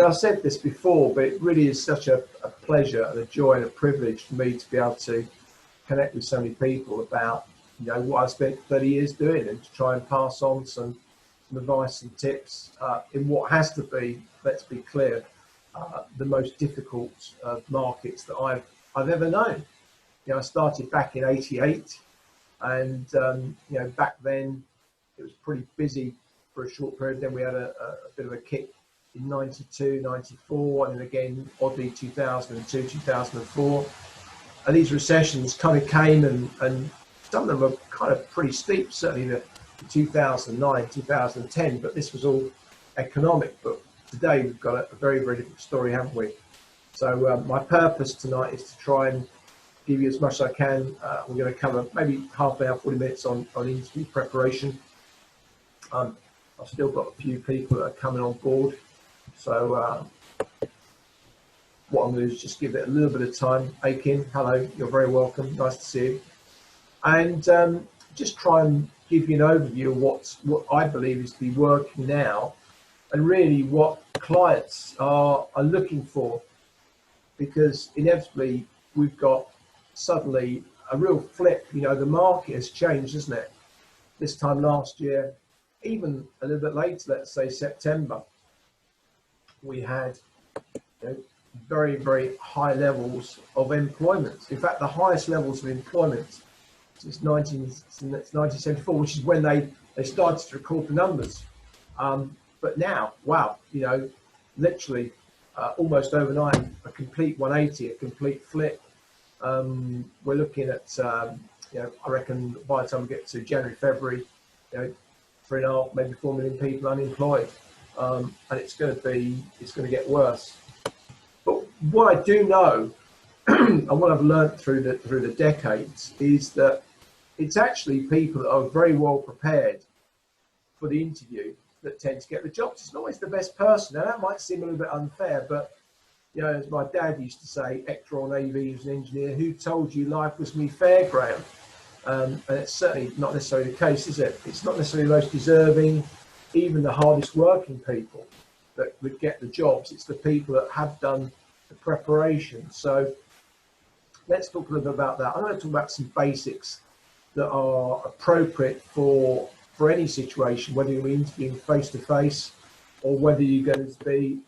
I've said this before, but it really is such a pleasure and a joy and a privilege for me to be able to connect with so many people about, what I spent 30 years doing, and to try and pass on some advice and tips in what has to be, let's be clear, the most difficult markets that I've ever known. I started back in '88, and back then it was pretty busy for a short period. Then we had a bit of a kick in '92, '94, and then again, oddly, 2002, 2004. And these recessions kind of came, and some of them were kind of pretty steep, certainly the 2009, 2010, but this was all economic. But today we've got a very, very different story, haven't we? So my purpose tonight is to try and give you as much as I can. We're going to cover maybe half an hour, 40 minutes on interview preparation. I've still got a few people that are coming on board. So what I'm going to do is just give it a little bit of time. Aiken, hello, you're very welcome. Nice to see you. And just try and give you an overview of what I believe is to be working now, and really what clients are looking for, because inevitably we've got suddenly a real flip. The market has changed, isn't it? This time last year, even a little bit later, let's say September, we had very, very high levels of employment. In fact, the highest levels of employment since 1974, which is when they started to record the numbers. But now, wow, literally almost overnight, a complete 180, a complete flip. We're looking at, I reckon by the time we get to January, February, 3.5, maybe 4 million people unemployed, and it's going to get worse. But what I do know, and what I've learned through the decades, is that it's actually people that are very well prepared for the interview that tend to get the jobs. It's not always the best person. Now that might seem a little bit unfair, but as my dad used to say, ex-Royal Navy, he was an engineer, who told you life was me fair, Graham? And it's certainly not necessarily the case, is it? It's not necessarily the most deserving, even the hardest working people that would get the jobs. It's the people that have done the preparation. So let's talk a little bit about that. I'm going to talk about some basics that are appropriate for any situation, whether you're interviewing face to face or whether you're going to be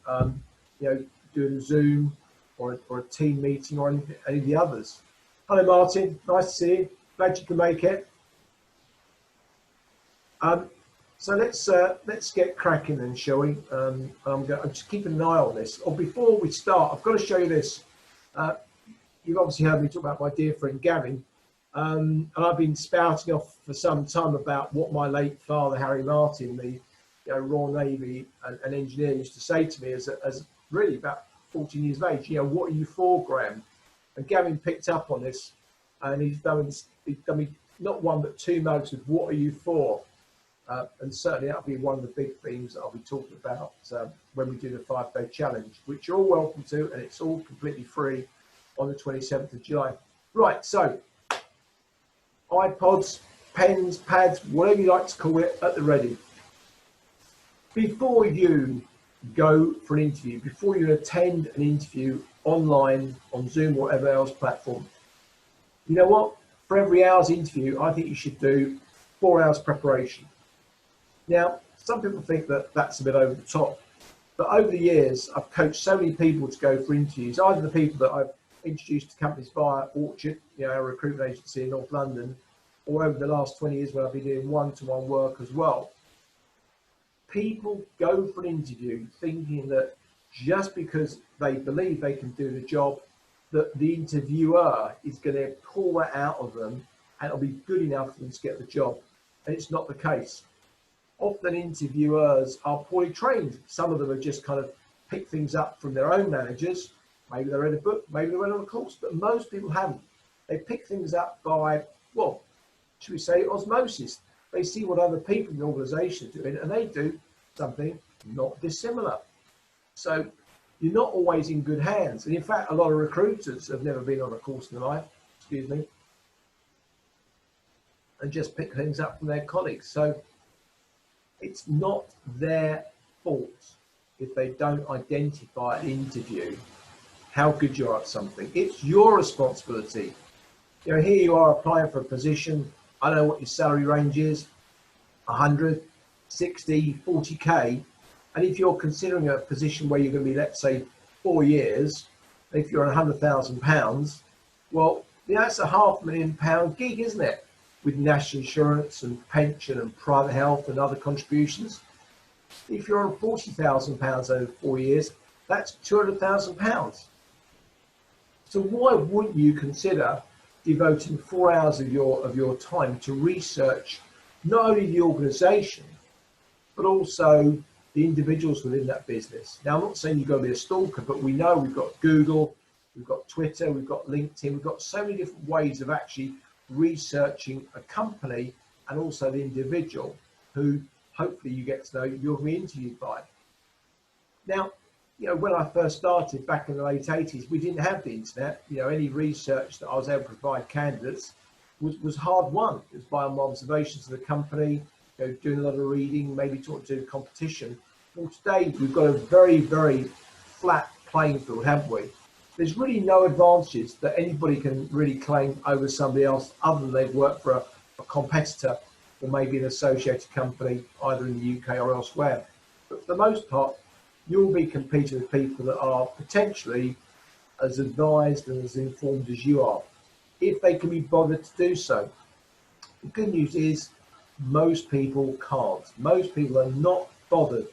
doing a Zoom or a team meeting or any of the others. Hello Martin, nice to see you. Glad you can make it. So let's get cracking then, shall we? I'm just keeping an eye on this. Or before we start, I've got to show you this. You've obviously heard me talk about my dear friend Gavin, and I've been spouting off for some time about what my late father Harry Martin, the Royal Navy and engineer, used to say to me as really about 14 years of age. What are you for, Graham? And Gavin picked up on this, and he's done me not one but two mugs of what are you for. And certainly that'll be one of the big themes that I'll be talking about when we do the 5-day challenge, which you're all welcome to, and it's all completely free on the 27th of July. Right, so iPods, pens, pads, whatever you like to call it, at the ready. Before you go for an interview, before you attend an interview online, on Zoom or whatever else platform, you know what? For every hour's interview, I think you should do 4 hours preparation. Now, some people think that that's a bit over the top, but over the years, I've coached so many people to go for interviews, either the people that I've introduced to companies via Orchard, our recruitment agency in North London, or over the last 20 years when I've been doing one-to-one work as well. People go for an interview thinking that just because they believe they can do the job, that the interviewer is going to pull that out of them and it'll be good enough for them to get the job. And it's not the case. Often interviewers are poorly trained. Some of them have just kind of picked things up from their own managers. Maybe they read a book, maybe they went on a course, but most people haven't. They pick things up by, well, should we say osmosis. They see what other people in the organisation are doing and they do something not dissimilar. So you're not always in good hands. And in fact, a lot of recruiters have never been on a course in their life, and just pick things up from their colleagues. So it's not their fault. if they don't identify an interview how good you are at something. It's your responsibility. You know, here you are applying for a position. I don't know what your salary range is, 100, 60, 40K. And if you're considering a position where you're going to be, let's say, 4 years, if you're on £100,000, well, that's a £500,000 gig, isn't it? With national insurance and pension and private health and other contributions. If you're on £40,000 over 4 years, that's £200,000. So why wouldn't you consider devoting 4 hours of your time to research not only the organisation, but also the individuals within that business? Now, I'm not saying you've got to be a stalker, but we know we've got Google, we've got Twitter, we've got LinkedIn, we've got so many different ways of actually researching a company and also the individual who hopefully you get to know you're going to be interviewed by. Now, you know, when I first started back in the late 80s, we didn't have the internet. You know, any research that I was able to provide candidates was hard won. It was by my observations of the company, you know, doing a lot of reading, maybe talking to competition. Well, today we've got a very, very flat playing field, haven't we? There's really no advantages that anybody can really claim over somebody else other than they've worked for a competitor or maybe an associated company either in the UK or elsewhere. But for the most part, you'll be competing with people that are potentially as advised and as informed as you are, if they can be bothered to do so. The good news is most people can't. Most people are not bothered.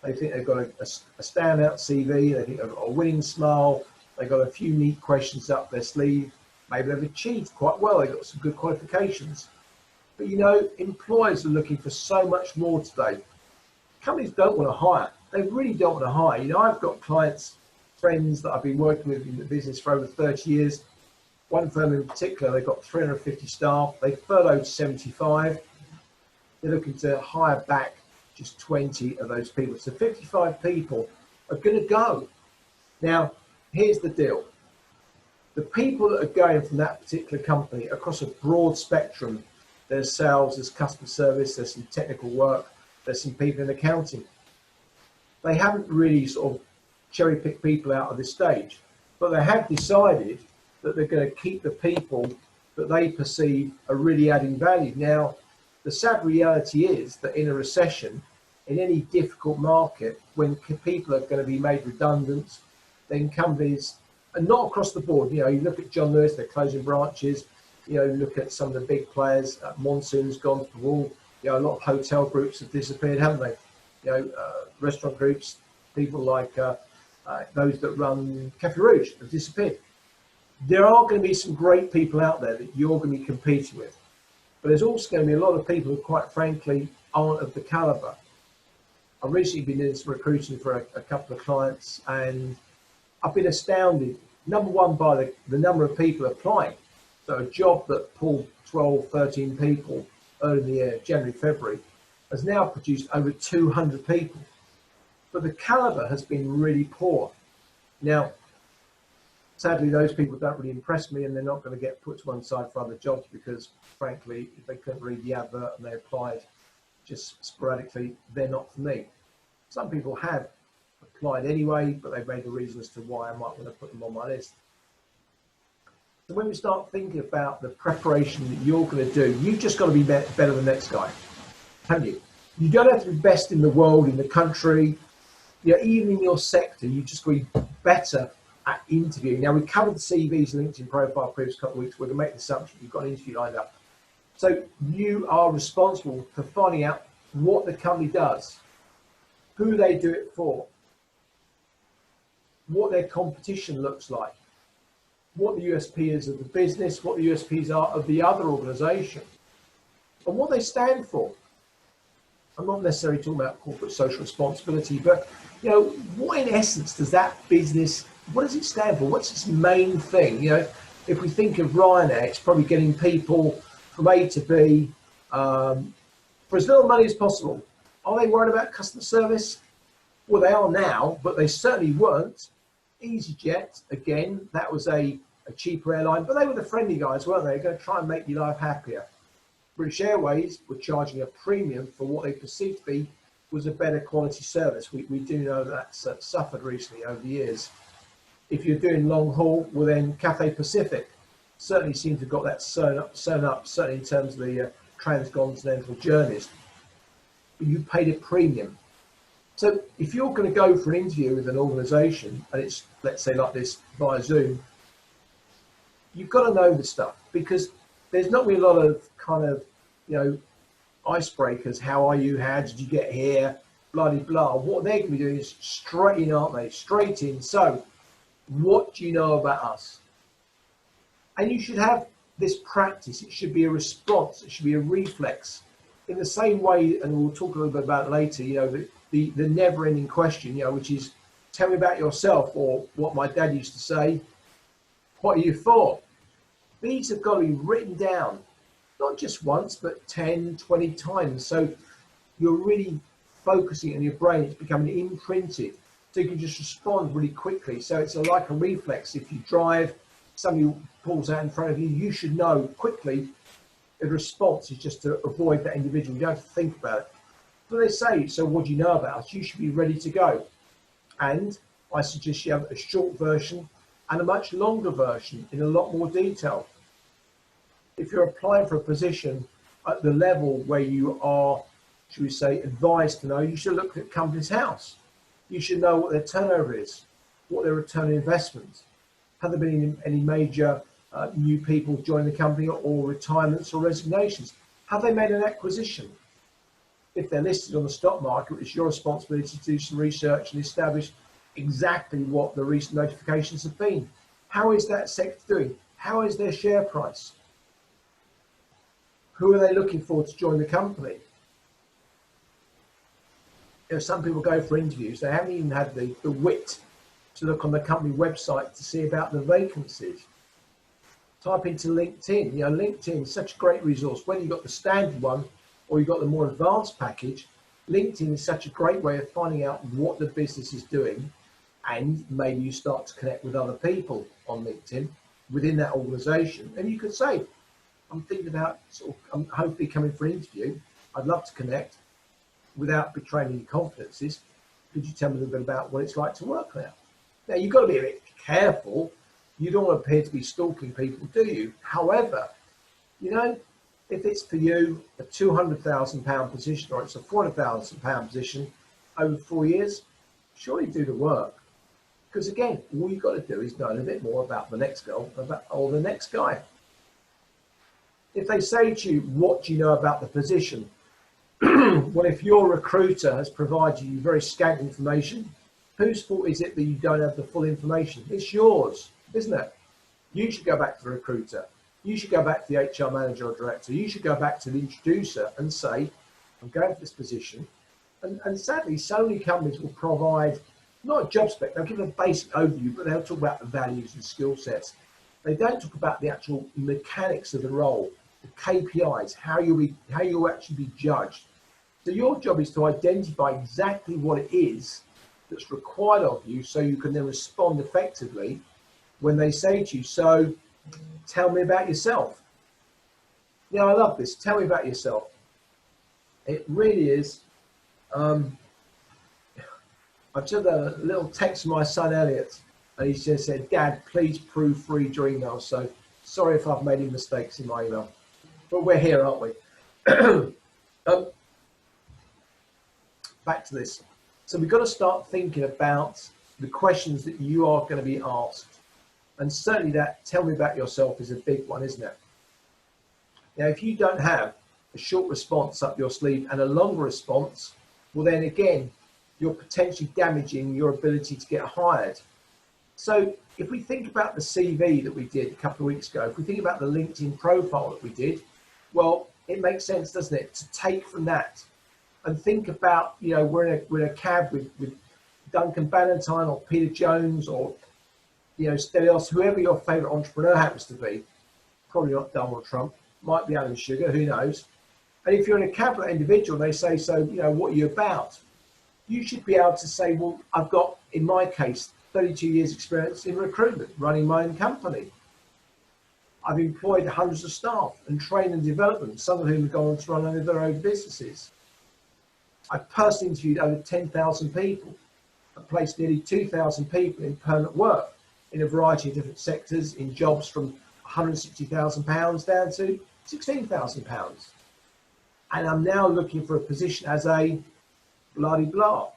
They think they've got a standout CV, they think they've got a winning smile, they've got a few neat questions up their sleeve, maybe they've achieved quite well, they've got some good qualifications. But you know, employers are looking for so much more today. Companies don't want to hire. They really don't want to hire. You know, I've got clients, friends that I've been working with in the business for over 30 years. One firm in particular, they've got 350 staff. They furloughed 75. They're looking to hire back just 20 of those people. So 55 people are going to go. Now, here's the deal. The people that are going from that particular company across a broad spectrum, there's sales, there's customer service, there's some technical work, there's some people in accounting. They haven't really sort of cherry-picked people out of this stage, but they have decided that they're going to keep the people that they perceive are really adding value. Now, the sad reality is that in a recession, in any difficult market, when people are going to be made redundant, then companies, and not across the board, you know, you look at John Lewis, they're closing branches, you know, look at some of the big players, Monsoon's gone to the wall, you know, a lot of hotel groups have disappeared, haven't they? You know, restaurant groups, people like those that run Cafe Rouge have disappeared. There are going to be some great people out there that you're going to be competing with, but there's also going to be a lot of people who, quite frankly, aren't of the caliber. I've recently been doing some recruiting for a couple of clients, and I've been astounded, number one, by the number of people applying. So a job that pulled 12, 13 people early in the year, January, February, has now produced over 200 people. But the caliber has been really poor. Now, sadly, those people don't really impress me, and they're not going to get put to one side for other jobs because, frankly, if they couldn't read the advert and they applied just sporadically, they're not for me. Some people have applied anyway, but they've made the reason as to why I might want to put them on my list. So when we start thinking about the preparation that you're going to do, you've just got to be better than the next guy, haven't you? You don't have to be best in the world, in the country, you know, even in your sector. You just got to be better at interviewing. Now, we covered the CVs and LinkedIn profile previous couple of weeks. We're going to make the assumption you've got an interview lined up. So you are responsible for finding out what the company does, who they do it for, what their competition looks like, what the USP is of the business, what the USPs are of the other organisation, and what they stand for. I'm not necessarily talking about corporate social responsibility, but you know, what in essence does that business, what does it stand for? What's its main thing? You know, if we think of Ryanair, it's probably getting people from A to B for as little money as possible. Are they worried about customer service? Well, they are now, but they certainly weren't. EasyJet, again, that was a cheaper airline, but they were the friendly guys, weren't they? They're going to try and make your life happier. British Airways were charging a premium for what they perceived to be was a better quality service. We do know that's suffered recently over the years. If you're doing long haul, well then Cathay Pacific certainly seems to have got that sewn up, certainly in terms of the transcontinental journeys. But you paid a premium. So if you're going to go for an interview with an organisation, and it's, let's say like this, via Zoom, you've got to know the stuff, because there's not really a lot of kind of, icebreakers. How are you? How did you get here? Blah, blah, blah. What they're going to be doing is straight in, aren't they? Straight in. So what do you know about us? And you should have this practice. It should be a response. It should be a reflex. In the same way, and we'll talk a little bit about it later, the never-ending question, which is, tell me about yourself, or what my dad used to say, what are you for? These have got to be written down, not just once, but 10, 20 times. So you're really focusing on your brain. It's becoming imprinted. So you can just respond really quickly. So it's like a reflex. If you drive, somebody pulls out in front of you, you should know quickly. The response is just to avoid that individual. You don't have to think about it. But they say, so what do you know about us? You should be ready to go. And I suggest you have a short version and a much longer version in a lot more detail. If you're applying for a position at the level where you are, should we say, advised to know, you should look at company's house. You should know what their turnover is, what their return on investment. Have there been any major new people join the company, or retirements or resignations? Have they made an acquisition? If they're listed on the stock market, it's your responsibility to do some research and establish exactly what the recent notifications have been. How is that sector doing? How is their share price? Who are they looking for to join the company? Some people go for interviews, they haven't even had the wit to look on the company website to see about the vacancies. Type into LinkedIn. LinkedIn is such a great resource. Whether you've got the standard one or you've got the more advanced package, LinkedIn is such a great way of finding out what the business is doing, and maybe you start to connect with other people on LinkedIn within that organization. And you could say, I'm thinking about I'm hopefully coming for an interview. I'd love to connect without betraying any confidences. Could you tell me a little bit about what it's like to work there? Now, you've got to be a bit careful. You don't want to appear to be stalking people, do you? However, if it's for you a £200,000 position, or it's a £400,000 position over 4 years, surely do the work. Because again, all you've got to do is know a little bit more about the next girl or the next guy. If they say to you, what do you know about the position? Well, if your recruiter has provided you very scant information, whose fault is it that you don't have the full information? It's yours, isn't it? You should go back to the recruiter. You should go back to the HR manager or director. You should go back to the introducer and say, I'm going for this position. And sadly, so many companies will provide, not a job spec, they'll give a basic overview, but they'll talk about the values and skill sets. They don't talk about the actual mechanics of the role, the KPIs, how you'll actually be judged. So your job is to identify exactly what it is that's required of you, so you can then respond effectively when they say to you, so tell me about yourself. I love this. Tell me about yourself. It really is. I've just had a little text from my son Elliot, and he just said, Dad, please proofread your email. So sorry if I've made any mistakes in my email, but we're here, aren't we? Back to this. So we've got to start thinking about the questions that you are going to be asked. And certainly that tell me about yourself is a big one, isn't it? Now, if you don't have a short response up your sleeve and a longer response, well, then again, you're potentially damaging your ability to get hired. So if we think about the CV that we did a couple of weeks ago, if we think about the LinkedIn profile that we did, well, it makes sense, doesn't it, to take from that and think about, we're in a cab with Duncan Bannatyne or Peter Jones or, Stelios, whoever your favorite entrepreneur happens to be. Probably not Donald Trump, might be Alan Sugar, who knows. And if you're in a cab with an individual, they say, so, what are you about? You should be able to say, well, I've got, in my case, 32 years experience in recruitment, running my own company. I've employed hundreds of staff and trained and developed them, some of whom have gone on to run their own businesses. I've personally interviewed over 10,000 people. I've placed nearly 2,000 people in permanent work in a variety of different sectors, in jobs from £160,000 down to £16,000. And I'm now looking for a position as a blah-de-blah.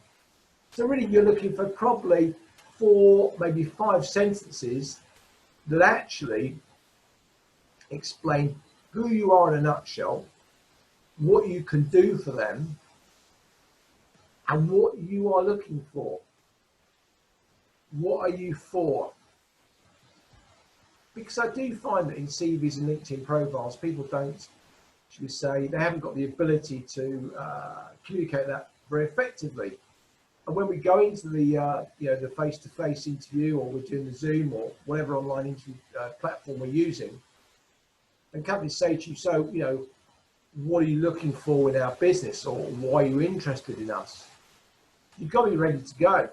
So really you're looking for probably 4, maybe 5 sentences that actually explain who you are in a nutshell, what you can do for them, and what you are looking for. What are you for? Because I do find that in CVs and LinkedIn profiles, people don't, should we say, they haven't got the ability to communicate that very effectively. And when we go into the the face-to-face interview, or we're doing the Zoom or whatever online interview platform we're using, and companies say to you, so, what are you looking for in our business, or why are you interested in us? You've got to be ready to go.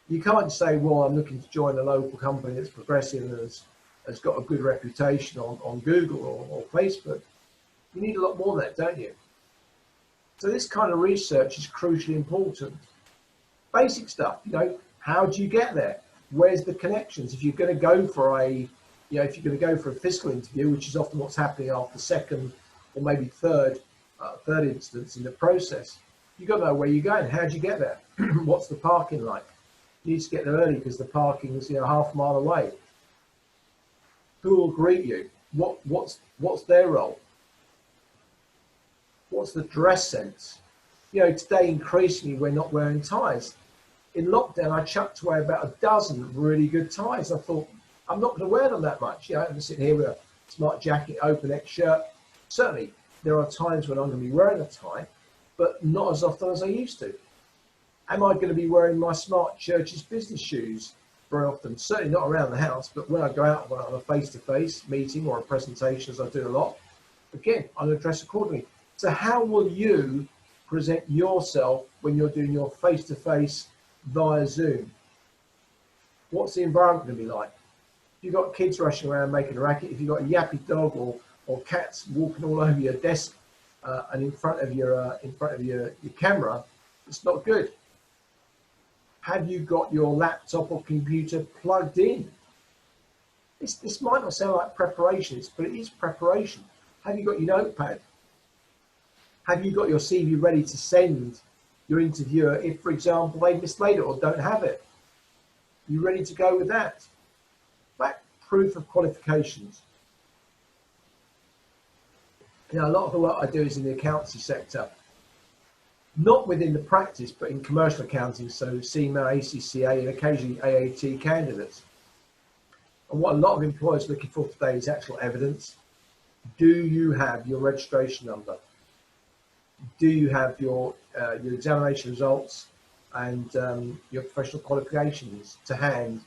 You can't say, well, I'm looking to join a local company that's progressive and has got a good reputation on Google or Facebook. You need a lot more than that, don't you? So this kind of research is crucially important. Basic stuff, how do you get there? Where's the connections? If you're going to go for a physical interview, which is often what's happening after second or maybe third instance in the process, you've got to know where you're going. How do you get there? What's the parking like? You need to get there early because the parking is half a mile away. Who will greet you? What's their role? What's the dress sense? Today increasingly we're not wearing ties. In lockdown, I chucked away about a dozen really good ties. I thought, I'm not going to wear them that much. I'm sitting here with a smart jacket, open neck shirt. Certainly, there are times when I'm going to be wearing a tie, but not as often as I used to. Am I going to be wearing my smart church's business shoes very often? Certainly not around the house, but when I go out on a face-to-face meeting or a presentation, as I do a lot, again, I'm going to dress accordingly. So how will you present yourself when you're doing your face-to-face via Zoom? What's the environment going to be like? If you've got kids rushing around making a racket, if you've got a yappy dog or cats walking all over your desk and in front of your camera, it's not good. Have you got your laptop or computer plugged in? This might not sound like preparation, but it is preparation. Have you got your notepad? Have you got your CV ready to send your interviewer if, for example, they mislaid it or don't have it? You ready to go with that? Back proof of qualifications. A lot of the work I do is in the accountancy sector, not within the practice, but in commercial accounting, so CIMA, ACCA, and occasionally AAT candidates. And what a lot of employers are looking for today is actual evidence. Do you have your registration number? Do you have your examination results and your professional qualifications to hand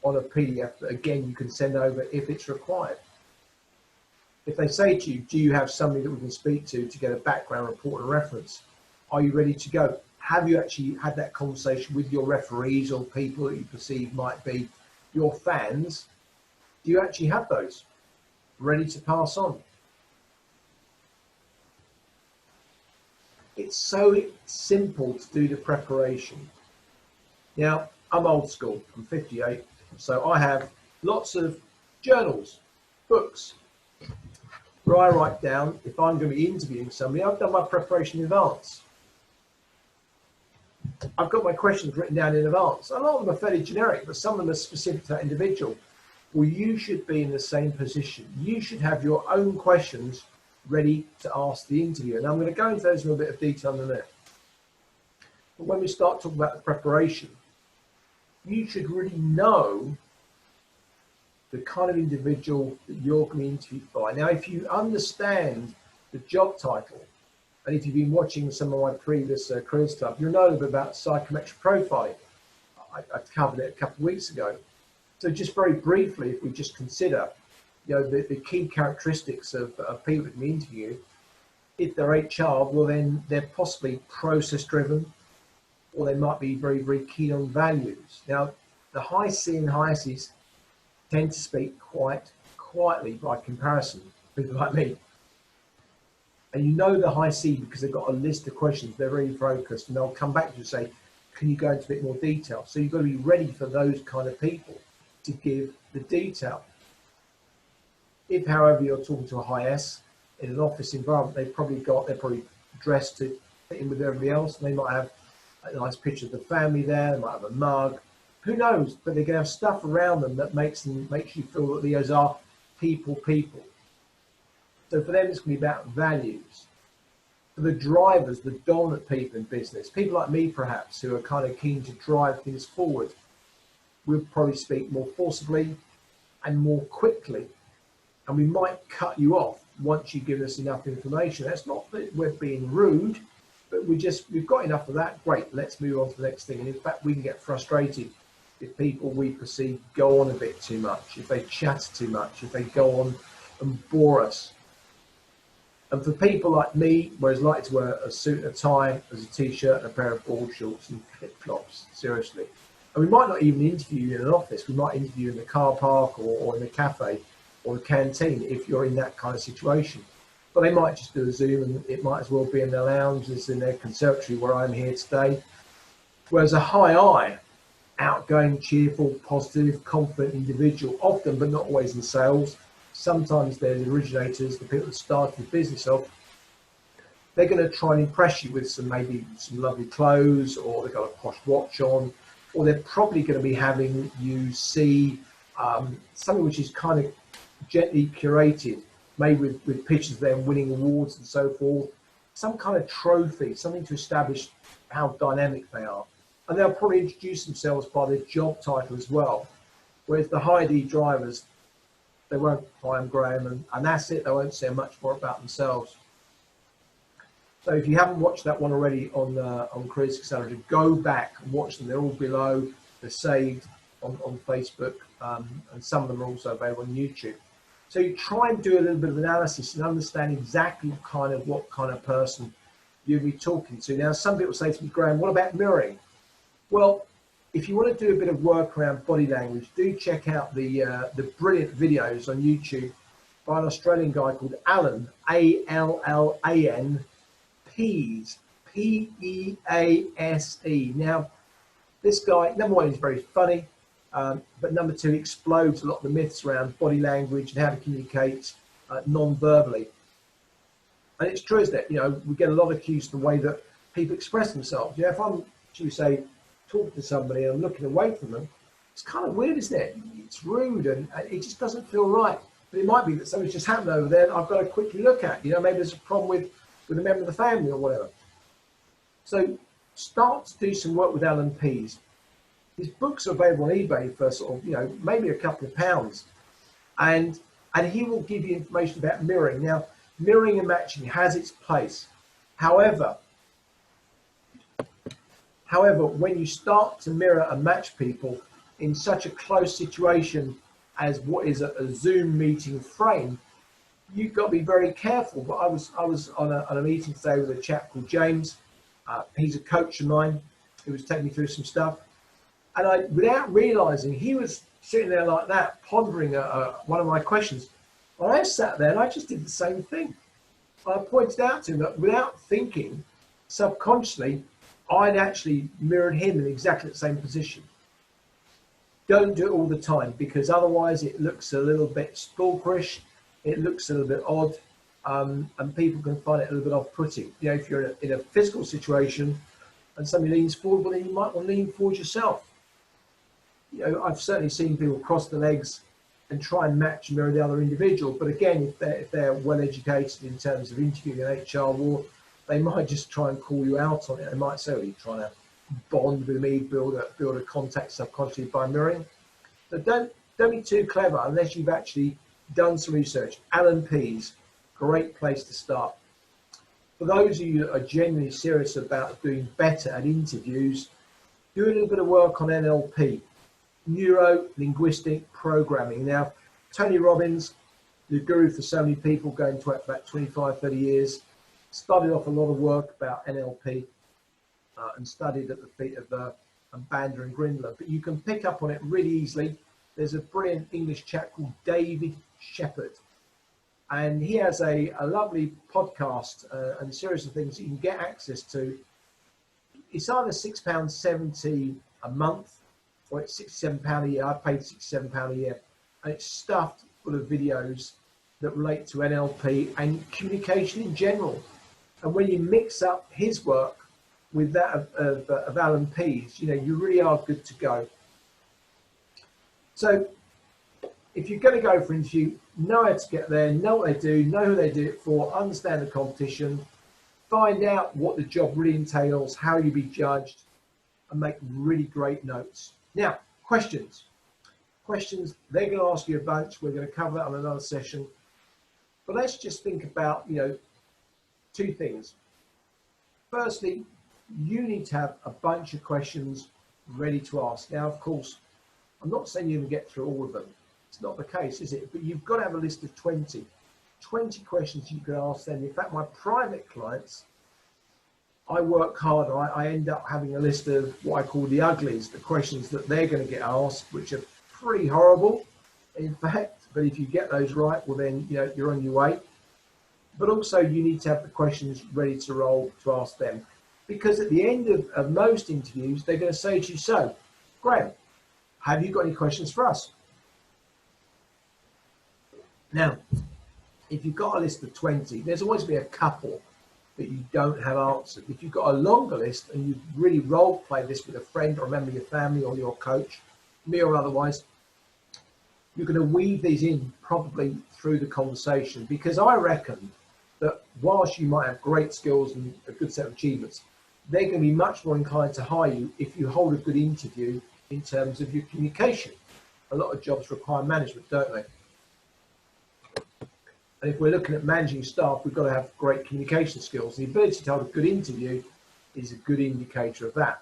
on a PDF that, again, you can send over if it's required? If they say to you, do you have somebody that we can speak to get a background report and reference? Are you ready to go? Have you actually had that conversation with your referees or people that you perceive might be your fans? Do you actually have those ready to pass on? It's so simple to do the preparation. Now, I'm old school, I'm 58, so I have lots of journals, books, where I write down, if I'm going to be interviewing somebody, I've done my preparation in advance. I've got my questions written down in advance. A lot of them are fairly generic, but some of them are specific to that individual. Well, you should be in the same position. You should have your own questions ready to ask the interviewer. And I'm going to go into those in a bit of detail in a minute. But when we start talking about the preparation, you should really know the kind of individual that you're going to be interviewed by. Now, if you understand the job title, and if you've been watching some of my previous career stuff, you'll know a bit about psychometric profiling. I covered it a couple of weeks ago. So just very briefly, if we just consider the key characteristics of people that we interview, if they're HR, well then they're possibly process driven, or they might be very, very keen on values. Now, the high C and high Cs tend to speak quite quietly by comparison, people like me. And you know the high C because they've got a list of questions. They're very focused, and they'll come back to you and say, can you go into a bit more detail? So you've got to be ready for those kind of people to give the detail. If, however, you're talking to a high S in an office environment, they're probably dressed to fit in with everybody else, and they might have a nice picture of the family there, they might have a mug, who knows, but they're going to have stuff around them that makes you feel that these are people. So for them, it's going to be about values. For the drivers, the dominant people in business, people like me perhaps, who are kind of keen to drive things forward, we'll probably speak more forcibly and more quickly. And we might cut you off once you give us enough information. That's not that we're being rude, but we've got enough of that. Great, let's move on to the next thing. And in fact, we can get frustrated if people we perceive go on a bit too much, if they chat too much, if they go on and bore us. And for people like me, whereas I like to wear a suit and a tie as a t-shirt and a pair of board shorts and flip-flops, seriously. And we might not even interview you in an office. We might interview in the car park or in the cafe or the canteen if you're in that kind of situation. But they might just do a Zoom, and it might as well be in their lounge as in their conservatory where I'm here today. Whereas a high I, outgoing, cheerful, positive, confident individual, often but not always in sales, sometimes they're the originators, the people that started the business off, they're going to try and impress you with maybe some lovely clothes, or they've got a posh watch on, or they're probably going to be having you see something which is kind of gently curated, made with pictures of them winning awards and so forth, some kind of trophy, something to establish how dynamic they are. And they'll probably introduce themselves by their job title as well. Whereas the high D drivers, they won't, hi, I'm Graham, and that's it. They won't say much more about themselves. So if you haven't watched that one already on Careers Accelerator, go back and watch them. They're all below. They're saved on Facebook, and some of them are also available on YouTube. So you try and do a little bit of analysis and understand exactly what kind of person you'll be talking to. Now, some people say to me, Graham, what about mirroring? Well, if you want to do a bit of work around body language, do check out the brilliant videos on YouTube by an Australian guy called Alan, Allan Pease, Pease. Now, this guy, number one, he's very funny, but number two, he explodes a lot of the myths around body language and how to communicate non-verbally. And it's true, isn't it? You know, we get a lot of cues to the way that people express themselves. Yeah, if I'm, should we say, talking to somebody and I'm looking away from them, it's kind of weird, isn't it? It's rude and it just doesn't feel right. But it might be that something's just happened over there and I've got to quickly look at. You know, maybe there's a problem with a member of the family or whatever. So start to do some work with Alan Pease. His books are available on eBay for sort of, you know, maybe a couple of pounds. And he will give you information about mirroring. Now, mirroring and matching has its place. However, when you start to mirror and match people in such a close situation as what is a Zoom meeting frame, you've got to be very careful. But I was on a meeting today with a chap called James. He's a coach of mine who was taking me through some stuff. And without realizing, he was sitting there like that, pondering one of my questions. And I sat there and I just did the same thing. I pointed out to him that without thinking, subconsciously, I'd actually mirrored him in exactly the same position. Don't do it all the time, because otherwise it looks a little bit stalkerish, it looks a little bit odd, and people can find it a little bit off-putting. You know, if you're in a physical situation and somebody leans forward, well, then you might want to lean forward yourself. You know, I've certainly seen people cross the legs and try and match and mirror the other individual. But again, if they're well educated in terms of interviewing an HR war, they might just try and call you out on it. They might say, "Oh, you're trying to bond with me, build a contact subconsciously by mirroring." So don't be too clever unless you've actually done some research. Alan Pease, great place to start. For those of you that are genuinely serious about doing better at interviews, do a little bit of work on NLP, neuro-linguistic programming. Now, Tony Robbins, the guru for so many people, going to about 25, 30 years, started off a lot of work about NLP and studied at the feet of Banda and Grindler. But you can pick up on it really easily. There's a brilliant English chap called David Shepherd. And he has a lovely podcast and series of things you can get access to. It's either £6.70 a month or it's £67 a year. I paid £67 a year, and it's stuffed full of videos that relate to NLP and communication in general. And when you mix up his work with that of Alan P's, you know, you really are good to go. So if you're going to go for an interview, know how to get there, know what they do, know who they do it for, understand the competition, find out what the job really entails, how you be judged, and make really great notes. Now, questions. Questions, they're going to ask you a bunch. We're going to cover that on another session. But let's just think about, you know, two things. Firstly, you need to have a bunch of questions ready to ask. Now, of course, I'm not saying you're going to get through all of them. It's not the case, is it? But you've got to have a list of 20 questions you can ask them. In fact, my private clients, I work hard. I end up having a list of what I call the uglies, the questions that they're going to get asked, which are pretty horrible, in fact. But if you get those right, well, then, you know, you're on your way. But also you need to have the questions ready to roll to ask them. Because at the end of most interviews, they're going to say to you, so, Graham, have you got any questions for us? Now, if you've got a list of 20, there's always be a couple that you don't have answered. If you've got a longer list and you really role play this with a friend or a member of your family or your coach, me or otherwise, you're going to weave these in probably through the conversation, because I reckon that whilst you might have great skills and a good set of achievements, they're going to be much more inclined to hire you if you hold a good interview in terms of your communication. A lot of jobs require management, don't they? And if we're looking at managing staff, we've got to have great communication skills. The ability to hold a good interview is a good indicator of that.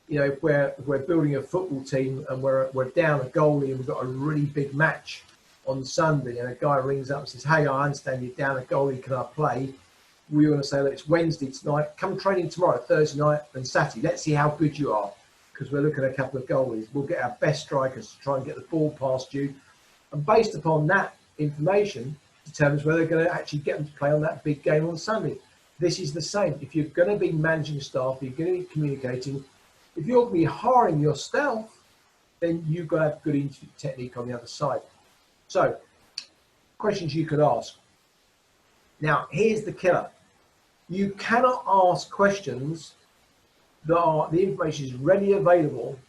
You know, if we're building a football team and we're down a goalie and we've got a really big match on Sunday, and a guy rings up and says, hey, I understand you're down a goalie, can I play? We want to say, look, it's Wednesday tonight, come training tomorrow, Thursday night and Saturday. Let's see how good you are, because we're looking at a couple of goalies. We'll get our best strikers to try and get the ball past you. And based upon that information, determines whether they're going to actually get them to play on that big game on Sunday. This is the same. If you're going to be managing staff, you're going to be communicating. If you're going to be hiring yourself, then you've got to have good interview technique on the other side. So, questions you could ask. Now, here's the killer. You cannot ask questions that are, the information is readily available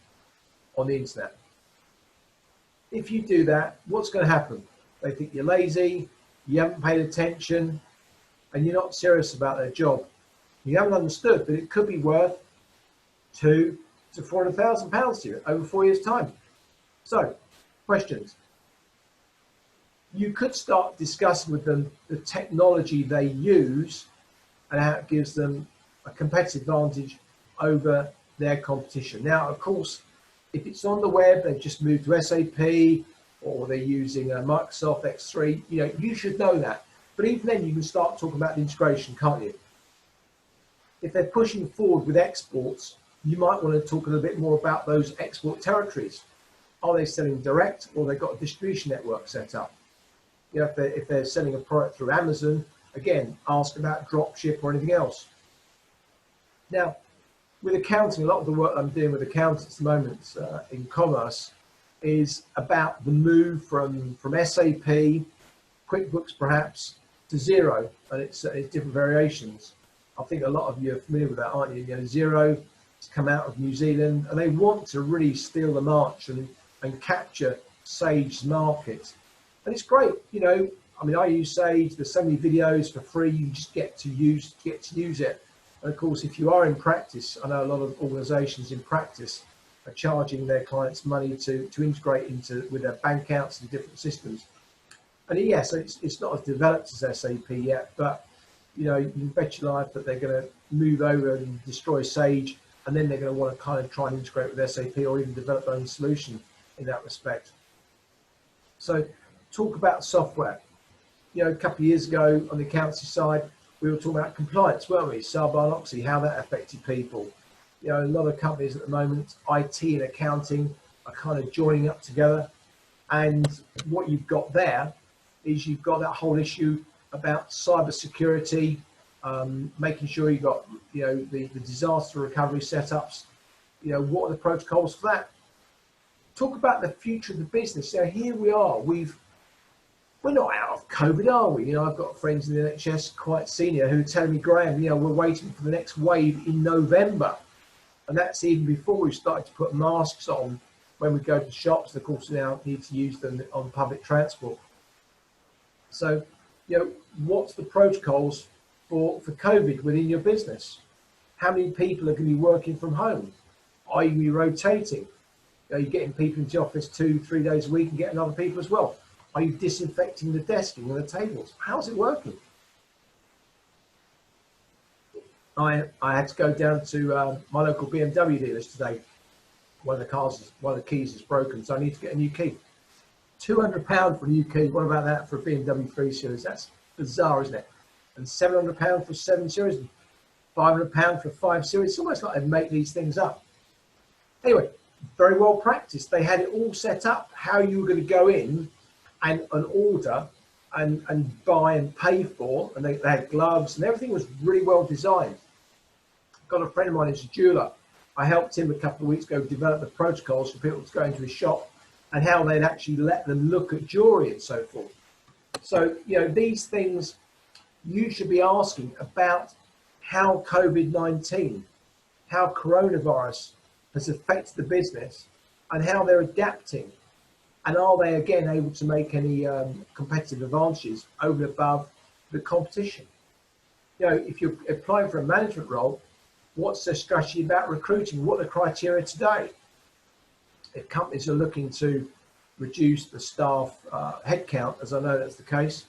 on the internet. If you do that, what's going to happen? They think you're lazy, you haven't paid attention, and you're not serious about their job. You haven't understood that it could be worth £200,000 to £400,000 to you over 4 years' time. So, questions. You could start discussing with them the technology they use and how it gives them a competitive advantage over their competition. Now, of course, if it's on the web, they've just moved to SAP or they're using Microsoft X3, you know, you should know that. But even then, you can start talking about the integration, can't you? If they're pushing forward with exports, you might want to talk a little bit more about those export territories. Are they selling direct, or they've got a distribution network set up? You know, if they're selling a product through Amazon, again, ask about dropship or anything else. Now, with accounting, a lot of the work I'm doing with accountants at the moment in commerce is about the move from SAP, QuickBooks perhaps, to Xero, and it's different variations. I think a lot of you are familiar with that, aren't you? You know, Xero has come out of New Zealand, and they want to really steal the march and capture Sage's market. And it's great, you know. I mean, I use Sage. There's so many videos for free. You just get to use it. And of course, if you are in practice, I know a lot of organisations in practice are charging their clients money to integrate with their bank accounts and different systems. And yes, it's not as developed as SAP yet, but you know, you can bet your life that they're going to move over and destroy Sage, and then they're going to want to kind of try and integrate with SAP or even develop their own solution in that respect. So, talk about software. You know, a couple of years ago on the accountancy side, we were talking about compliance, weren't we? Sarbanes-Oxley, how that affected people. You know, a lot of companies at the moment, IT and accounting are kind of joining up together. And what you've got there is you've got that whole issue about cyber security, making sure you've got, the disaster recovery setups. What are the protocols for that? Talk about the future of the business. So here we are. We're not out of COVID, are we? I've got friends in the NHS, quite senior, who are telling me, Graham, we're waiting for the next wave in November. And that's even before we've started to put masks on when we go to shops. Of course, we now need to use them on public transport. So, what's the protocols for COVID within your business? How many people are going to be working from home? Are you rotating? Are you getting people into the office 2-3 days a week and getting other people as well? Are you disinfecting the desking and the tables? How's it working? I had to go down to my local BMW dealers today. One of the keys is broken, so I need to get a new key. £200 for a new key. What about that for a BMW 3 Series? That's bizarre, isn't it? And £700 for 7 Series, and £500 for 5 Series. It's almost like they make these things up. Anyway, very well practiced. They had it all set up, how you were going to go in and order and buy and pay for, and they had gloves, and everything was really well designed. Got a friend of mine who's a jeweler. I helped him a couple of weeks ago develop the protocols for people to go into his shop and how they'd actually let them look at jewelry and so forth. So, these things you should be asking about how COVID-19, how coronavirus has affected the business and how they're adapting. And are they, again, able to make any competitive advantages over and above the competition? If you're applying for a management role, what's their strategy about recruiting? What are the criteria today? If companies are looking to reduce the staff headcount, as I know that's the case,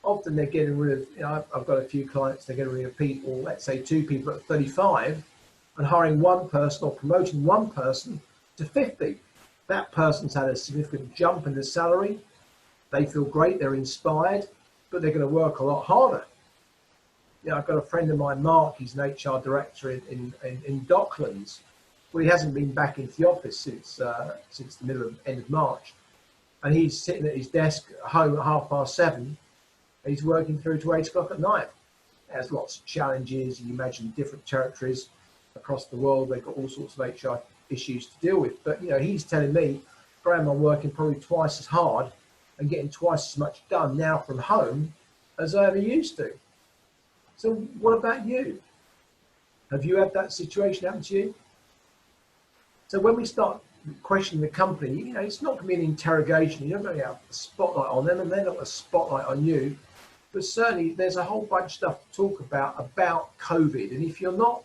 often they're getting rid of, I've got a few clients, they're getting rid of people, let's say 2 people at 35, and hiring 1 person or promoting 1 person to 50. That person's had a significant jump in the salary. They feel great, they're inspired, but they're going to work a lot harder. I've got a friend of mine, Mark, he's an HR director in Docklands. Well, he hasn't been back into the office since the end of March. And he's sitting at his desk at home at 7:30. And he's working through to 8 o'clock at night. There's lots of challenges. You imagine different territories across the world. They've got all sorts of HR issues to deal with. But, he's telling me, Graham, I'm working probably twice as hard and getting twice as much done now from home as I ever used to. So what about you? Have you had that situation happen to you? So when we start questioning the company, it's not going to be an interrogation. You're not going to have a spotlight on them and they're not a spotlight on you. But certainly there's a whole bunch of stuff to talk about COVID. And if you're not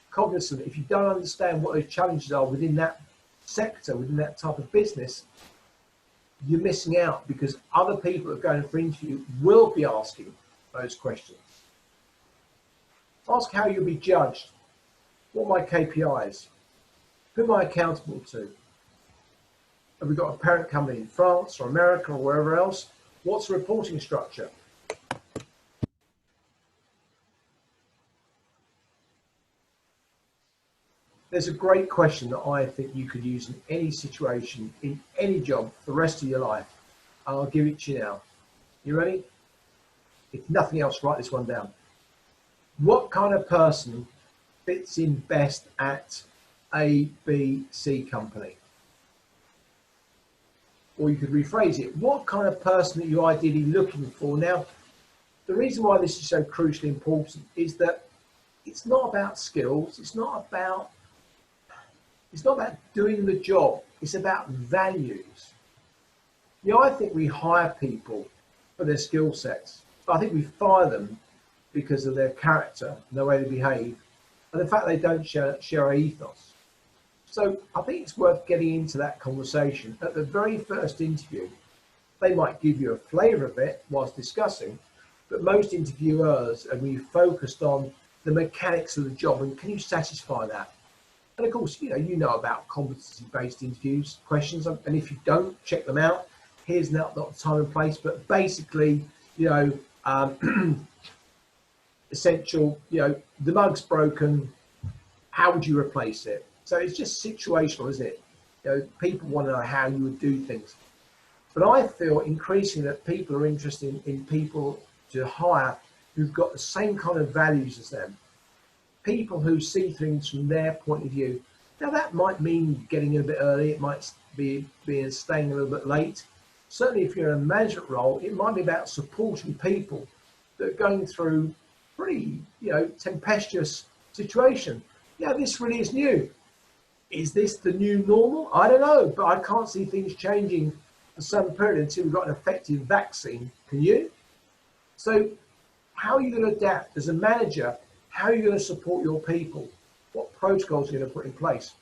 cognizant, if you don't understand what those challenges are within that sector, within that type of business, you're missing out, because other people that are going for interview will be asking those questions. Ask how you'll be judged. What are my KPIs? Who am I accountable to? Have we got a parent company in France or America or wherever else? What's the reporting structure? There's a great question that I think you could use in any situation, in any job for the rest of your life. I'll give it to you now. You ready? If nothing else, write this one down. What kind of person fits in best at A, B, C company? Or you could rephrase it. What kind of person are you ideally looking for? Now, the reason why this is so crucially important is that it's not about skills. It's not about doing the job. It's about values. I think we hire people for their skill sets, but I think we fire them because of their character and the way they behave, and the fact they don't share our ethos. So I think it's worth getting into that conversation. At the very first interview, they might give you a flavour of it whilst discussing, but most interviewers are really focused on the mechanics of the job and can you satisfy that? And of course, you know about competency-based interviews, questions, and if you don't, check them out. Here's not the time and place, but basically, essential, the mug's broken, how would you replace it? So it's just situational, isn't it? People want to know how you would do things. But I feel increasingly that people are interested in people to hire who've got the same kind of values as them, people who see things from their point of view. Now that might mean getting in a bit early, it might be staying a little bit late. Certainly if you're in a management role, it might be about supporting people that are going through pretty, tempestuous situation. Yeah, this really is new. Is this the new normal? I don't know, but I can't see things changing for some period until we've got an effective vaccine. Can you? So how are you going to adapt as a manager? How are you going to support your people? What protocols are you going to put in place?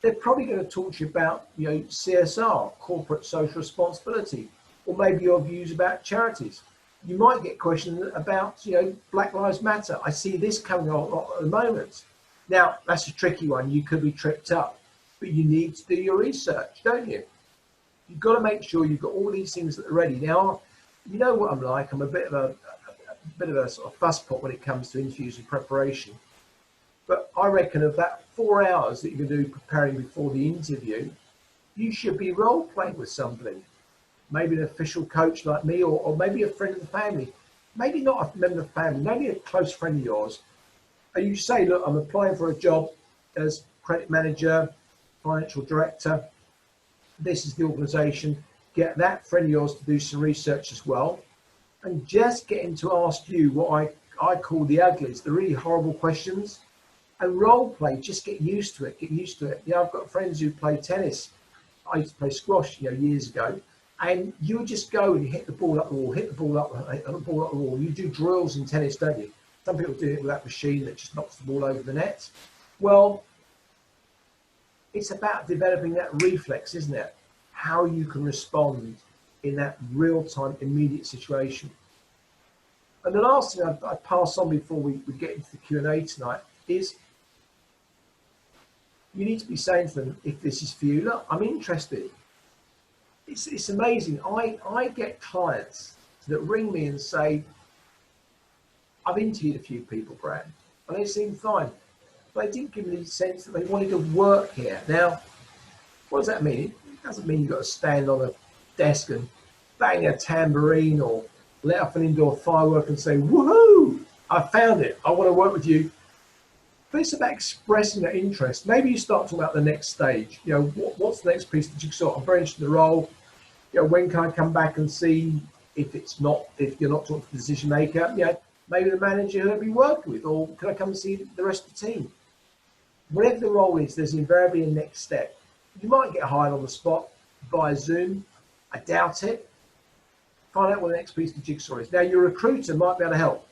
They're probably going to talk to you about, CSR, corporate social responsibility, or maybe your views about charities. You might get questions about, Black Lives Matter. I see this coming on at the moment. Now, that's a tricky one. You could be tripped up, but you need to do your research, don't you? You've got to make sure you've got all these things that are ready. Now, you know what I'm like. I'm a bit of a sort of fusspot when it comes to interviews and preparation. But I reckon of that 4 hours that you can do preparing before the interview, you should be role playing with somebody. Maybe an official coach like me, or maybe a friend of the family. Maybe not a member of the family, maybe a close friend of yours. And you say, look, I'm applying for a job as credit manager, financial director. This is the organization. Get that friend of yours to do some research as well. And just get him to ask you what I call the uglies, the really horrible questions. And role play, just get used to it, I've got friends who play tennis. I used to play squash, years ago. And you would just go and you hit the ball up the wall, hit the ball up the wall. You do drills in tennis, don't you? Some people do it with that machine that just knocks the ball over the net. Well, it's about developing that reflex, isn't it? How you can respond in that real-time, immediate situation. And the last thing I'd pass on before we get into the Q&A tonight is you need to be saying to them, if this is for you, look, I'm interested. It's amazing. I get clients that ring me and say, I've interviewed a few people, Brad, and they seem fine. But they didn't give me the sense that they wanted to work here. Now, what does that mean? It doesn't mean you've got to stand on a desk and bang a tambourine or let off an indoor firework and say, woohoo, I found it, I want to work with you. But it's about expressing that interest. Maybe you start talking about the next stage. What's the next piece of the jigsaw? I'm very interested in the role. When can I come back and see if you're not talking to the decision maker, maybe the manager who I'll be working with, or can I come and see the rest of the team? Whatever the role is, there's invariably a next step. You might get hired on the spot via Zoom. I doubt it. Find out what the next piece of the jigsaw is. Now, your recruiter might be able to help.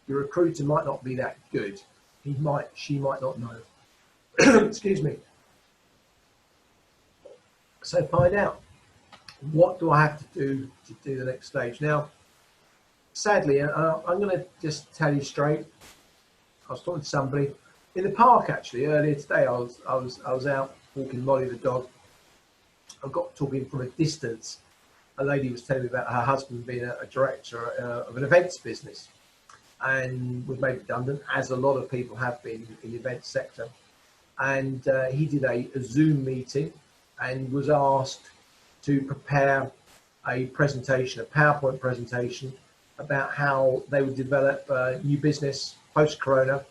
Your recruiter might not be that good. She might not know. Excuse me. So find out, what do I have to do the next stage? Now, sadly, I'm going to just tell you straight. I was talking to somebody in the park actually earlier today. I was out walking Molly the dog. I got talking from a distance. A lady was telling me about her husband being a director of an events business, and was made redundant, as a lot of people have been in the events sector. And he did a Zoom meeting and was asked to prepare a presentation, a PowerPoint presentation, about how they would develop new business post-corona,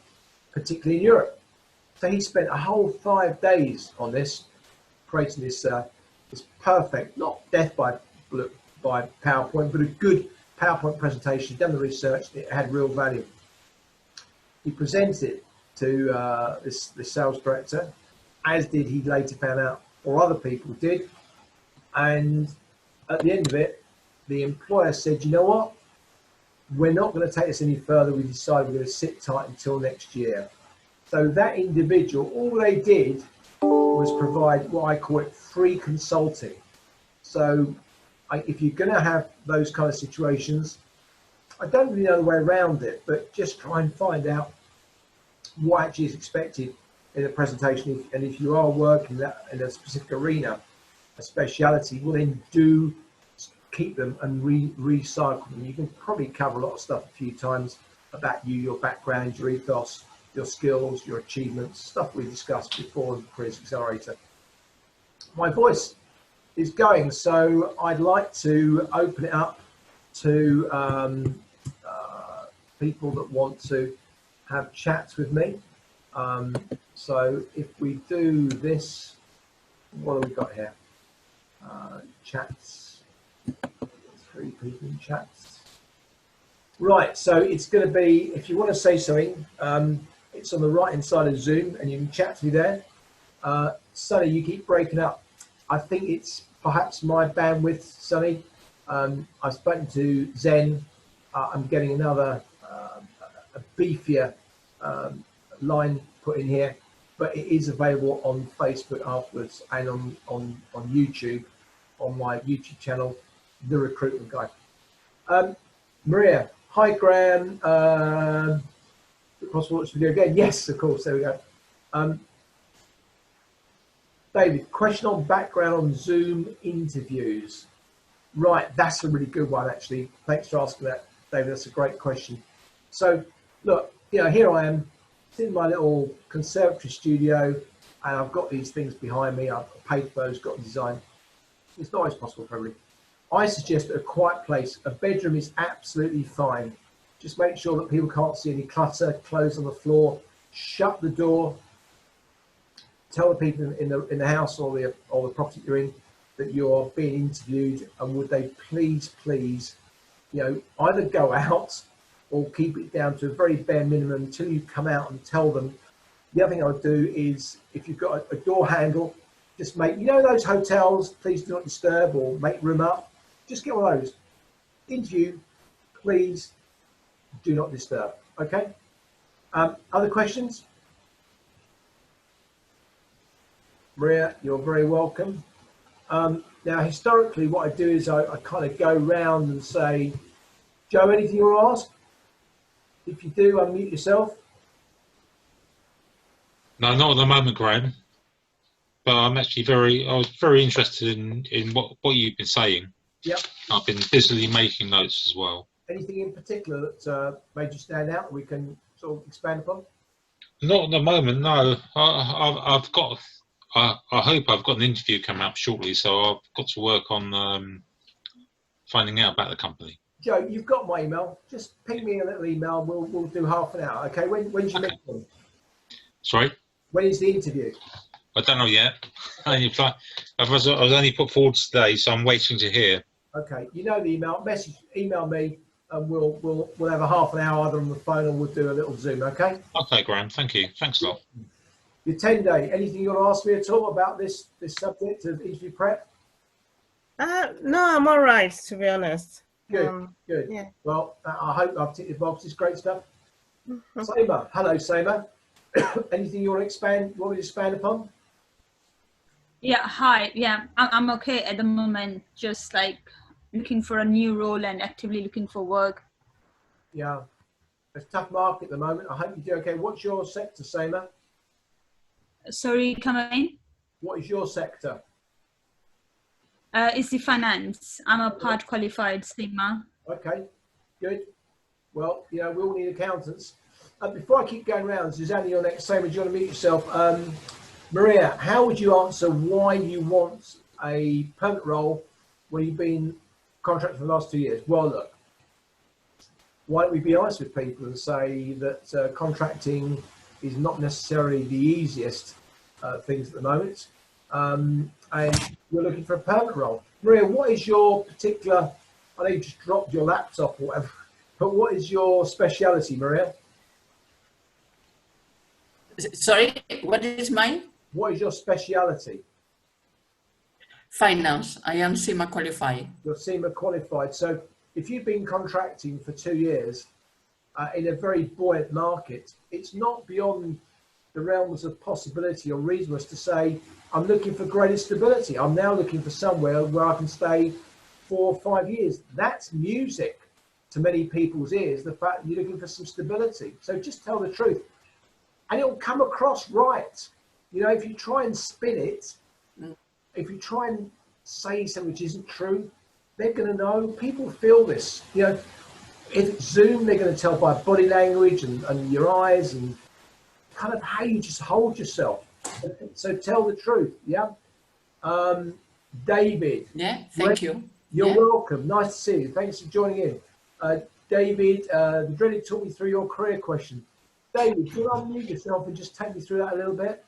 particularly in Europe. So he spent a whole 5 days on this, creating this perfect, not death by PowerPoint, but a good PowerPoint presentation. He'd done the research, it had real value. He presented it to this sales director, as did he later found out, or other people did. And at the end of it, the employer said, you know what? We're not going to take this any further. We decided we're going to sit tight until next year. So that individual, all they did was provide what I call it free consulting. So if you're going to have those kind of situations, I don't really know the way around it, but just try and find out what actually is expected in a presentation. And if you are working in a specific arena, a speciality, well then do keep them and recycle them. You can probably cover a lot of stuff a few times about you, your background, your ethos, your skills, your achievements, stuff we discussed before in the Careers Accelerator. My voice, is going. So I'd like to open it up to people that want to have chats with me. So if we do this, what have we got here? Chats, 3 people in chats. Right, so it's going to be, if you want to say something, it's on the right hand side of Zoom and you can chat to me there. Sonny, you keep breaking up. I think it's perhaps my bandwidth, Sonny. I've spoken to Zen. I'm getting another a beefier line put in here, but it is available on Facebook afterwards and on YouTube, on my YouTube channel, The Recruitment Guy. Maria, hi Graham. Cross watch video again. Yes, of course. There we go. David, question on background on Zoom interviews. Right, that's a really good one, actually. Thanks for asking that, David. That's a great question. So, look, here I am, sitting in my little conservatory studio, and I've got these things behind me. I've paid for those, got them designed. It's not always possible for everybody. I suggest a quiet place. A bedroom is absolutely fine. Just make sure that people can't see any clutter, clothes on the floor, shut the door, tell the people in the house or the property you're in that you're being interviewed, and would they please, either go out or keep it down to a very bare minimum until you come out and tell them. The other thing I would do is, if you've got a door handle, just make, those hotels, please do not disturb, or make room up. Just get one of those. Interview, please do not disturb. Okay. Other questions? Maria, you're very welcome. Now, historically, what I do is I kind of go round and say, Joe, anything you want to ask? If you do, unmute yourself. No, not at the moment, Graham. But I'm actually I was very interested in what you've been saying. Yep. I've been busily making notes as well. Anything in particular that made you stand out we can sort of expand upon? Not at the moment, no. I've got. I hope I've got an interview coming up shortly, so I've got to work on finding out about the company. Joe, you've got my email. Just ping me a little email. We'll do half an hour. Okay. When's your meeting? Sorry. When is the interview? I don't know yet. I was only put forward today, so I'm waiting to hear. Okay. You know the email. Email me, and we'll have a half an hour either on the phone, or we'll do a little Zoom. Okay. Okay, Graham. Thank you. Thanks a lot. Your 10-day. Anything you want to ask me at all about this subject of interview prep? No, I'm all right, to be honest. Good. Good. Yeah. Well, I hope I've ticked your boxes. Great stuff. Seema. Hello, Seema. Anything you want to expand? Want me to expand upon? Yeah. Hi. Yeah, I'm okay at the moment. Just like looking for a new role and actively looking for work. Yeah. It's a tough market at the moment. I hope you do okay. What's your sector, Seema? Sorry, come in. What is your sector? It's the finance. I'm a part qualified SIGMA. Okay, good. Well, we all need accountants. Before I keep going around, Suzanne, you're next. Seema, do you want to meet yourself? Maria, how would you answer why you want a permanent role when you've been contracted for the last 2 years? Well, look, why don't we be honest with people and say that contracting is not necessarily the easiest things at the moment, and you're looking for a permanent role. Maria, what is your particular, I know you just dropped your laptop or whatever, but what is your speciality, Maria? Sorry, what is mine? What is your speciality? Finance. I am SIGMA qualified. You're SEMA qualified. So if you've been contracting for 2 years in a very buoyant market, it's not beyond the realms of possibility or reasonableness to say, I'm looking for greater stability. I'm now looking for somewhere where I can stay 4 or 5 years. That's music to many people's ears, the fact that you're looking for some stability. So just tell the truth. And it'll come across right. If you try and spin it, if you try and say something which isn't true, they're going to know. People feel this. If it's Zoom, they're going to tell by body language and your eyes and kind of how you just hold yourself. So tell the truth. Yeah. David. Yeah, thank you. You're Yeah. welcome. Nice to see you. Thanks for joining in. David, the dreaded talk me through your career question. David, can you unmute yourself and just take me through that a little bit?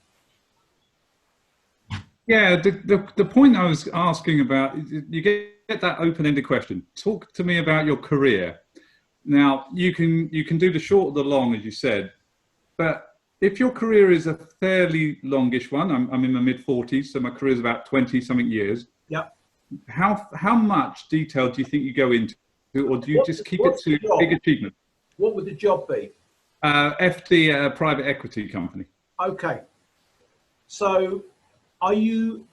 Yeah, the point I was asking about, you get that open-ended question. Talk to me about your career. Now, you can do the short or the long, as you said, but if your career is a fairly longish one, I'm in my mid-40s, so my career is about 20-something years. Yeah. How much detail do you think you go into, or do you just keep it to big achievement? What would the job be? FD, a private equity company. Okay. So, are you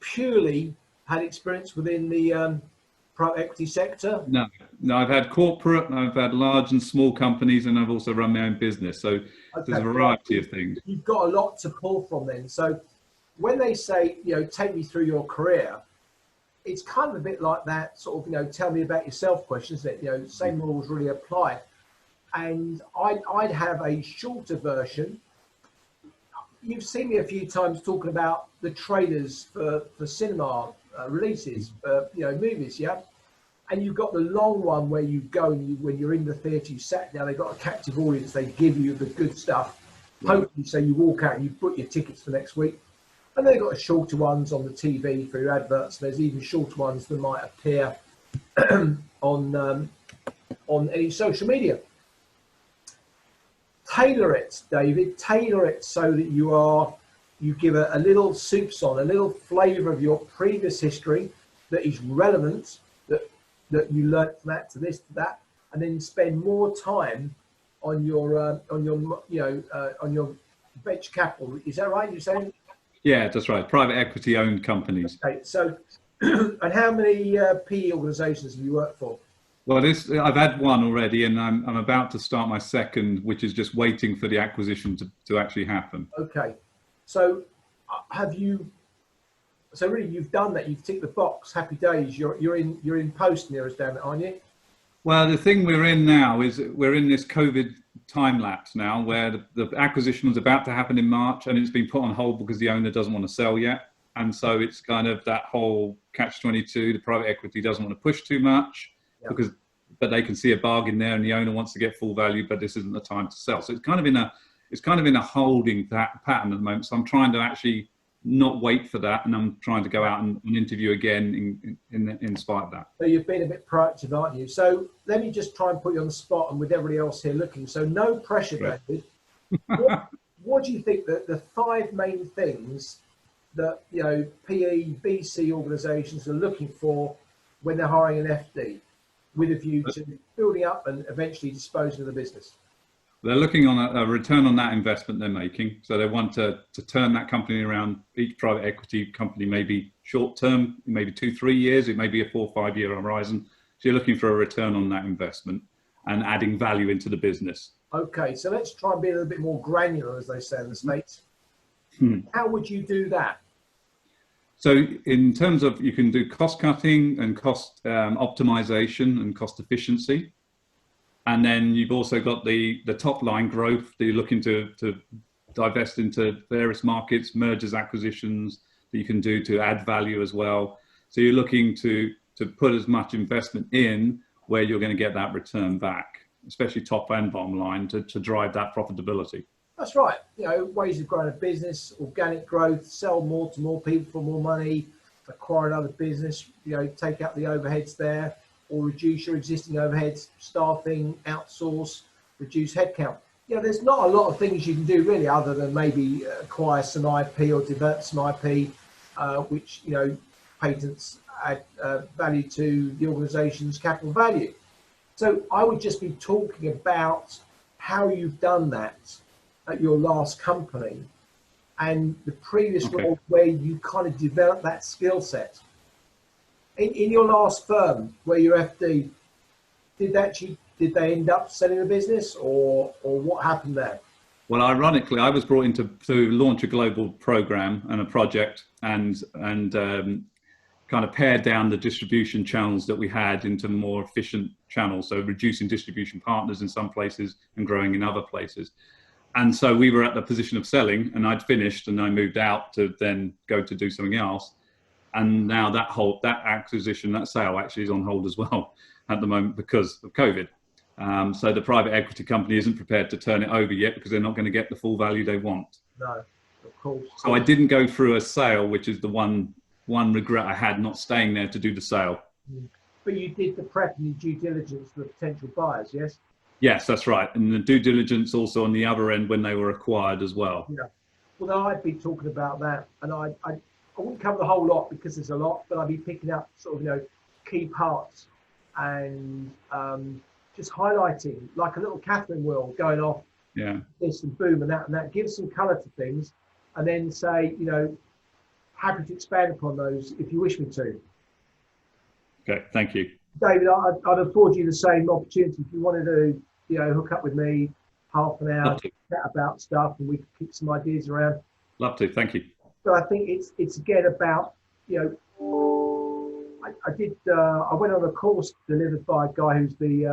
purely had experience within the private equity sector? No, I've had corporate, I've had large and small companies, and I've also run my own business. So there's a variety of things. You've got a lot to pull from then. So when they say, take me through your career, it's kind of a bit like that sort of, tell me about yourself questions that, same rules really apply. And I'd have a shorter version. You've seen me a few times talking about the trailers for cinema releases, movies, yeah? And you've got the long one where you go and when you're in the theatre, you sat down, they've got a captive audience, they give you the good stuff. Hopefully, so you walk out and you book your tickets for next week. And they've got shorter ones on the TV for your adverts. There's even shorter ones that might appear on any social media. Tailor it, David. Tailor it so that you give a little soups on, a little flavour of your previous history that is relevant, that you learnt from that to this to that, and then spend more time on your venture capital. Is that right? You're saying? Yeah, that's right. Private equity owned companies. Okay. So, and how many PE organisations have you worked for? Well, I've had one already, and I'm about to start my second, which is just waiting for the acquisition to actually happen. Okay, so So really, you've done that. You've ticked the box. Happy days. You're in post near us, down, aren't you? Well, the thing we're in now is we're in this COVID time lapse now, where the acquisition was about to happen in March, and it's been put on hold because the owner doesn't want to sell yet, and so it's kind of that whole catch-22. The private equity doesn't want to push too much. Yeah. But they can see a bargain there, and the owner wants to get full value, but this isn't the time to sell. So it's kind of in a holding pattern at the moment. So I'm trying to actually not wait for that, and I'm trying to go out and interview again in spite of that. So you've been a bit proactive, aren't you? So let me just try and put you on the spot, and with everybody else here looking. So no pressure, right. David. What do you think that the 5 main things that PE, BC organisations are looking for when they're hiring an FD? With a view to building up and eventually disposing of the business? They're looking on a return on that investment they're making. So they want to turn that company around. Each private equity company may be short term, maybe 2-3 years. It may be a 4 or 5 year horizon. So you're looking for a return on that investment and adding value into the business. Okay, so let's try and be a little bit more granular, as they say in the States. How would you do that? So in terms of, you can do cost cutting and cost optimization and cost efficiency. And then you've also got the top line growth that you're looking to divest into various markets, mergers, acquisitions that you can do to add value as well. So you're looking to put as much investment in where you're going to get that return back, especially top and bottom line, to drive that profitability. That's right. Ways of growing a business, organic growth, sell more to more people for more money, acquire another business, take out the overheads there, or reduce your existing overheads, staffing, outsource, reduce headcount. There's not a lot of things you can do really, other than maybe acquire some IP or develop some IP, which, patents add value to the organization's capital value. So I would just be talking about how you've done that at your last company and the previous role where you kind of developed that skill set. In your last firm where you're FD, did they end up selling the business, or what happened there? Well, ironically, I was brought in to launch a global program and a project and kind of pare down the distribution channels that we had into more efficient channels. So reducing distribution partners in some places and growing in other places. And so we were at the position of selling, and I'd finished and I moved out to then go to do something else. And now that acquisition, that sale actually is on hold as well at the moment because of COVID. So the private equity company isn't prepared to turn it over yet because they're not going to get the full value they want. No, of course. So I didn't go through a sale, which is the one regret I had, not staying there to do the sale. But you did the prep and the due diligence for the potential buyers, yes? Yes, that's right. And the due diligence also on the other end when they were acquired as well. Yeah. Well, I'd be talking about that, and I wouldn't cover the whole lot because there's a lot, but I'd be picking up sort of, you know, key parts and just highlighting like a little Catherine wheel going off. Yeah. This and boom and that gives some colour to things, and then say, you know, happy to expand upon those if you wish me to. Okay, thank you. David, I'd afford you the same opportunity if you wanted to, you know, hook up with me half an hour, chat about stuff, and we can keep some ideas around. Love to, thank you. But I think it's again about, you know, I went on a course delivered by a guy who's the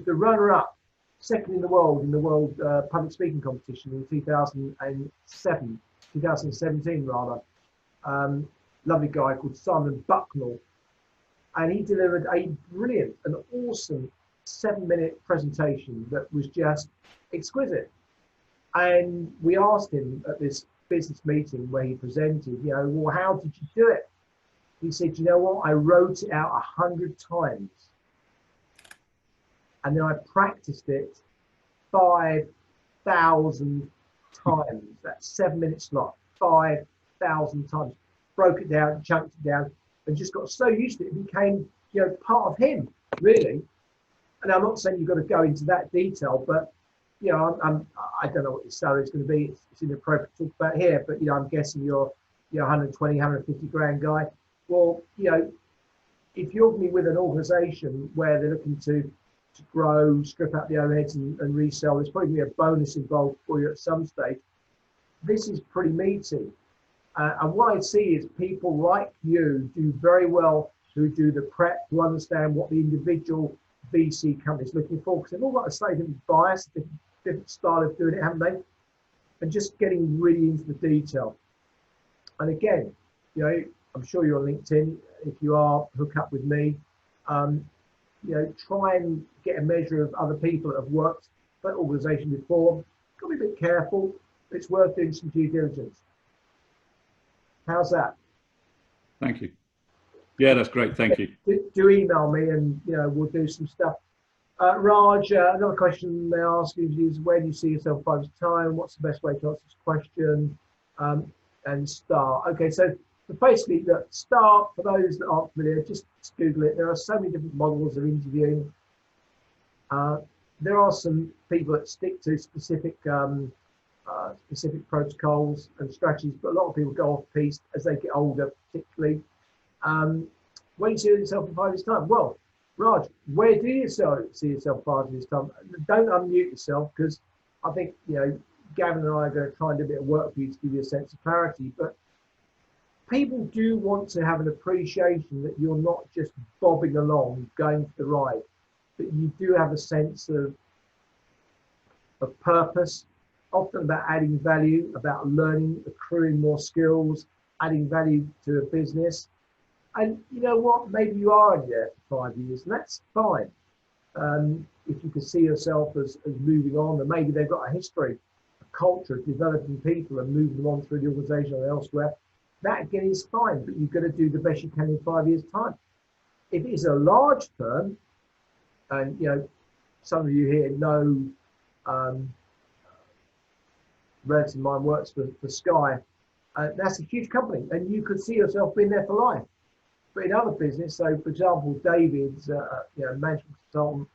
runner-up, second in the world public speaking competition in 2017 rather. Lovely guy called Simon Bucknell. And he delivered a brilliant and awesome 7-minute presentation that was just exquisite. And we asked him at this business meeting where he presented, you know, well, how did you do it? He said, you know what, I wrote it out 100 times. And then I practiced it 5,000 times. That 7-minute slot, 5,000 times. Broke it down, chunked it down, and just got so used to it, it became, you know, part of him, really. And I'm not saying you've got to go into that detail, but, you know, I don't know what your salary is going to be. It's inappropriate to talk about here, but, you know, I'm guessing you're 120, 150 grand guy. Well, you know, if you're going to be with an organisation where they're looking to grow, strip out the overheads and resell, there's probably going to be a bonus involved for you at some stage. This is pretty meaty. And what I see is people like you do very well who do the prep to understand what the individual VC company is looking for, because they've all got a slightly different bias, different style of doing it, haven't they? And just getting really into the detail. And again, you know, I'm sure you're on LinkedIn. If you are, hook up with me. You know, try and get a measure of other people that have worked for that organisation before. Got to be a bit careful. But it's worth doing some due diligence. How's that? Thank you. Yeah, that's great. Thank you. Do email me, and you know, we'll do some stuff. Raj, another question they ask is where do you see yourself 5 years' time? What's the best way to answer this question? And start. Okay, so basically, the start, for those that aren't familiar, just Google it. There are so many different models of interviewing. There are some people that stick to specific protocols and strategies, but a lot of people go off piste as they get older, particularly. Where do you see yourself in 5 years' time? Well, Raj, where do you see yourself 5 years' time? Don't unmute yourself, because I think, you know, Gavin and I are going to try and do a bit of work for you to give you a sense of clarity. But people do want to have an appreciation that you're not just bobbing along, going for the ride, but you do have a sense of purpose, often about adding value, about learning, accruing more skills, adding value to a business. And you know what? Maybe you are only there for 5 years, and that's fine. If you can see yourself as moving on, and maybe they've got a history, a culture of developing people and moving them on through the organisation or elsewhere, that again is fine, but you've got to do the best you can in 5 years' time. If it's a large firm, and you know, some of you here know, relative of mine works for Sky, that's a huge company, and you could see yourself being there for life. But in other business, so for example, David's you know, management consultant,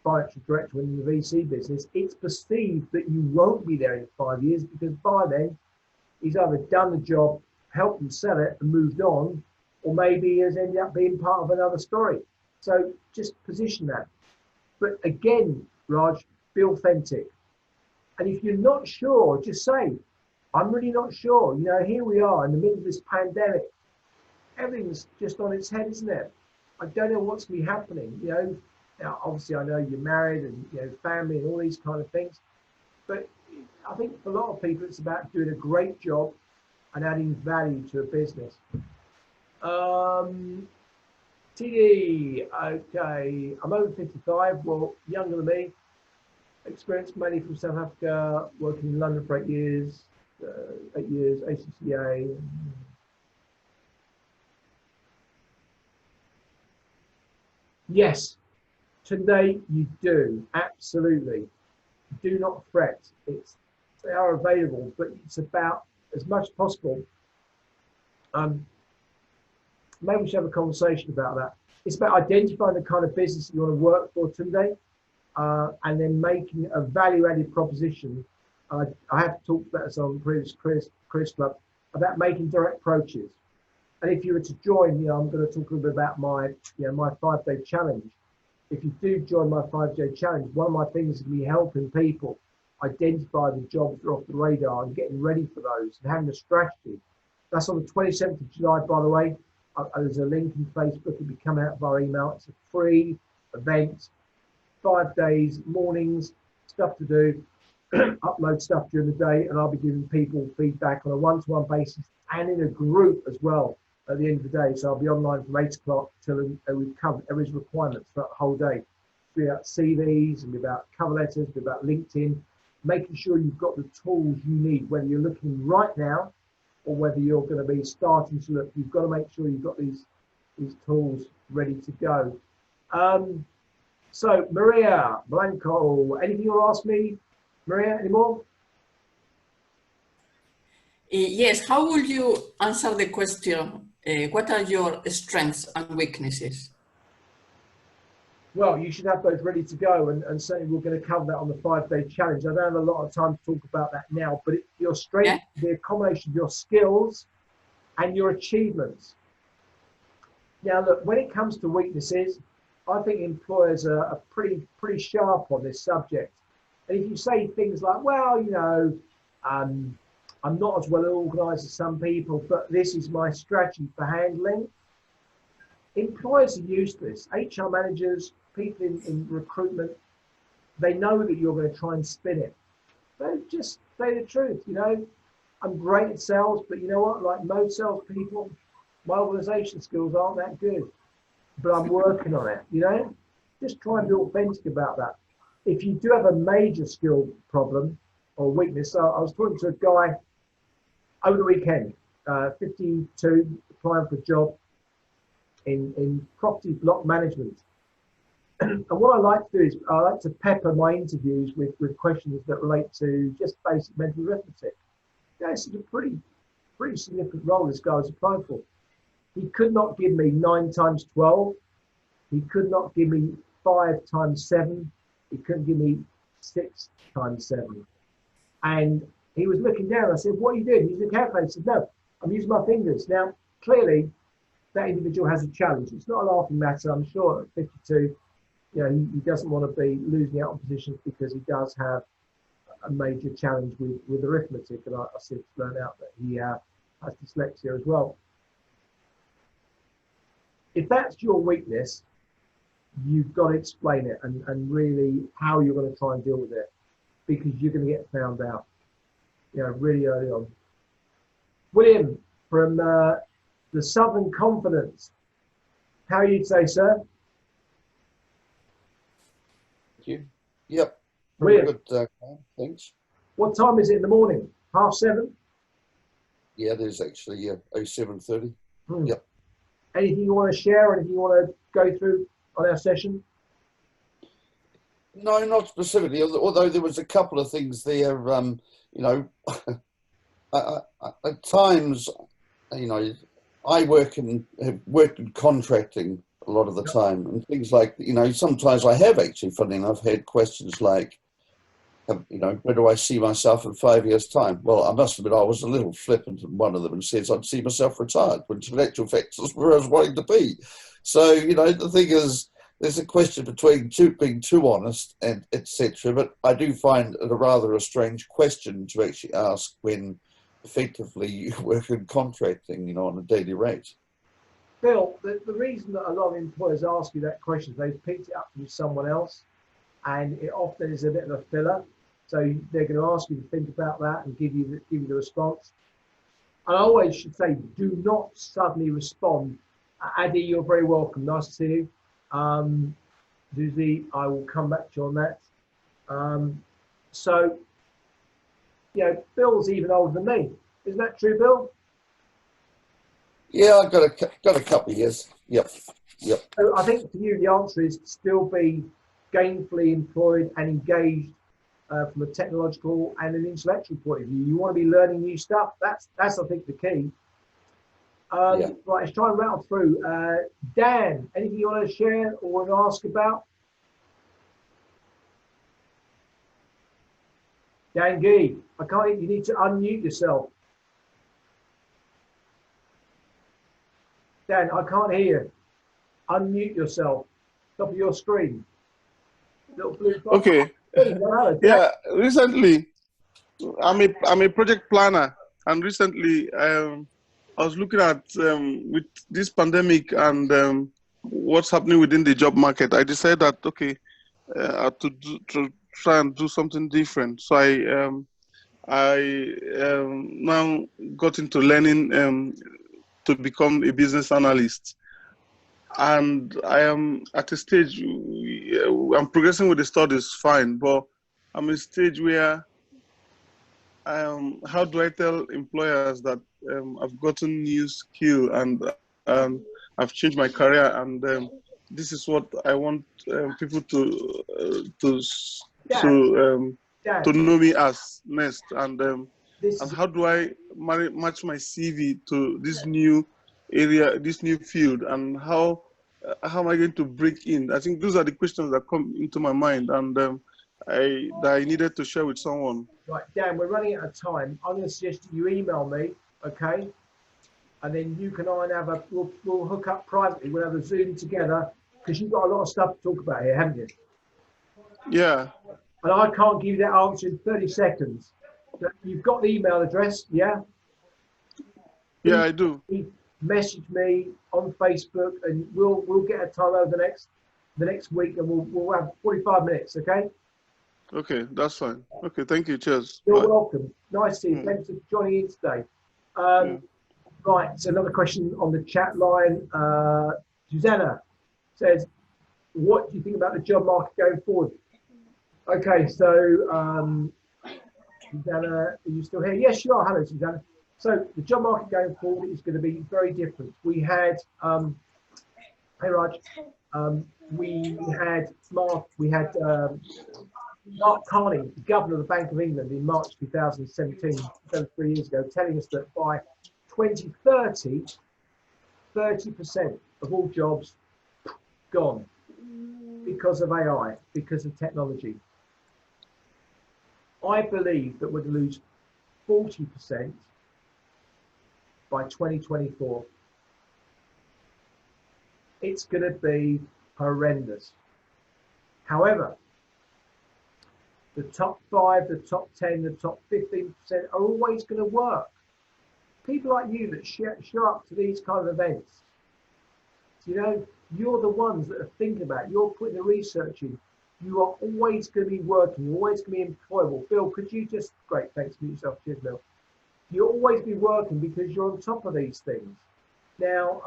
financial director in the VC business, it's perceived that you won't be there in 5 years, because by then he's either done the job, helped them sell it and moved on, or maybe he has ended up being part of another story. So just position that. But again, Raj, be authentic. And if you're not sure, just say, I'm really not sure. You know, here we are in the middle of this pandemic. Everything's just on its head, isn't it? I don't know what's going to be happening. You know, now obviously I know you're married and, you know, family and all these kind of things. But I think for a lot of people, it's about doing a great job, and adding value to a business. TD, okay, I'm over 55, well, younger than me, experience mainly from South Africa, working in London for 8 years, ACCA. Yes, today you do, absolutely. Do not fret. They are available, but it's about as much as possible. Maybe we should have a conversation about that. It's about identifying the kind of business you want to work for today, and then making a value-added proposition. I have talked about this on previous Chris Club about making direct approaches. And if you were to join, I'm going to talk a little bit about my 5-day challenge. If you do join my 5-day challenge, one of my things is going to be helping people identify the jobs that are off the radar and getting ready for those and having a strategy. That's on the 27th of July, by the way. There's a link in Facebook. It'll be coming out via email. It's a free event, 5 days, mornings, stuff to do, upload stuff during the day, and I'll be giving people feedback on a one-to-one basis and in a group as well at the end of the day. So I'll be online from 8 o'clock till we've covered every requirement for that whole day. It'll be about CVs, and about cover letters, it'll be about LinkedIn, making sure you've got the tools you need, whether you're looking right now or whether you're going to be starting to look. You've got to make sure you've got these tools ready to go. So Maria Blanco, anything you want to ask me, Maria, anymore? Yes, how will you answer the question, what are your strengths and weaknesses? Well, you should have those ready to go, and certainly we're going to cover that on the 5-day challenge. I don't have a lot of time to talk about that now, but your strength, the combination of your skills and your achievements. Now, look, when it comes to weaknesses, I think employers are pretty sharp on this subject. And if you say things like, well, I'm not as well organized as some people, but this is my strategy for handling. Employers are used to this. HR managers, people in recruitment, they know that you're going to try and spin it. But just say the truth, I'm great at sales, but you know what? Like most salespeople, my organization skills aren't that good, but I'm working on it, Just try and be authentic about that. If you do have a major skill problem or weakness, so I was talking to a guy over the weekend, 52, applying for a job in property block management. And what I like to do is I like to pepper my interviews with questions that relate to just basic mental arithmetic. This is a pretty significant role this guy was applying for. He could not give me 9 times 12. He could not give me 5 times 7. He couldn't give me 6 times 7. And he was looking down. I said, what are you doing? He's a calculator. He said, no, I'm using my fingers. Now, clearly, that individual has a challenge. It's not a laughing matter. I'm sure at 52, he doesn't want to be losing out on positions because he does have a major challenge with arithmetic. And I since learned out that he has dyslexia as well. If that's your weakness, you've got to explain it and really how you're going to try and deal with it, because you're going to get found out, really early on. William from the Southern Confidence. How are you today, sir? Thank you. Yep. William, Good. Thanks. what time is it in the morning? 7:30? Yeah, it is actually. Yeah, 07:30. Yep. Anything you want to share? Anything you want to go through on our session? No, not specifically. Although there was a couple of things there. At times, I have worked in contracting a lot of the time, and things like, sometimes I have actually, funny enough, had questions like, where do I see myself in 5 years' time? Well, I must admit, I was a little flippant in one of them and says I'd see myself retired, which in actual fact is where I was wanting to be. So, the thing is, there's a question between being too honest and etc. But I do find it a strange question to actually ask when effectively you work in contracting, on a daily rate. Bill, the reason that a lot of employers ask you that question is they've picked it up from someone else, and it often is a bit of a filler. So they're going to ask you to think about that and give you the response. I always should say, do not suddenly respond. Addy, you're very welcome. Nice to see you. Susie, I will come back to you on that. So, you know, Bill's even older than me. Isn't that true, Bill? Yeah, I've got a couple of years. Yep. So I think for you, the answer is to still be gainfully employed and engaged from a technological and an intellectual point of view. You want to be learning new stuff. That's I think the key. Right, let's try and rattle through. Dan, anything you want to share or want to ask about? Dan Gee, I can't. You need to unmute yourself. Dan, I can't hear you. Unmute yourself. Top of your screen. Little blue box. Okay. Yeah. Recently, I'm a project planner, and recently I was looking at with this pandemic and what's happening within the job market. I decided that okay, to try and do something different. So I now got into learning to become a business analyst. And I am at a stage, I'm progressing with the studies fine, but I'm at a stage where how do I tell employers that I've gotten new skill and I've changed my career and this is what I want people to know me as next, and how do I match my CV to this new area, this new field, and how am I going to break in? I think those are the questions that come into my mind, and I needed to share with someone. Right, Dan, we're running out of time. I'm going to suggest you email me, okay? And then you and I we'll hook up privately. We'll have a Zoom together because you've got a lot of stuff to talk about here, haven't you? Yeah. And I can't give you that answer in 30 seconds. But you've got the email address, yeah? Yeah, I do. Message me on Facebook, and we'll get a time over the next week, and we'll have 45 minutes, okay? Okay, that's fine. Okay, thank you. Cheers. You're Bye. welcome. Nice to see you. Thanks for joining in today. Right, so another question on the chat line. Susanna says, what do you think about the job market going forward? Okay, so Susanna, are you still here? Yes, you are. Hello, Susanna. So the job market going forward is going to be very different. We had, hey Raj, we had Mark Carney, the governor of the Bank of England, in March 2017, 3 years ago, telling us that by 2030, 30% of all jobs gone because of AI, because of technology. I believe that we're going to lose 40% by 2024. It's going to be horrendous. However, the top 5, the top 10, the top 15% are always going to work. People like you that show up to these kind of events, you know, you're the ones that are thinking about it. You're putting the research in. You are always going to be working. You're always going to be employable. Bill, could you just, great, thanks for yourself. Cheers, Bill. You'll always be working because you're on top of these things. Now,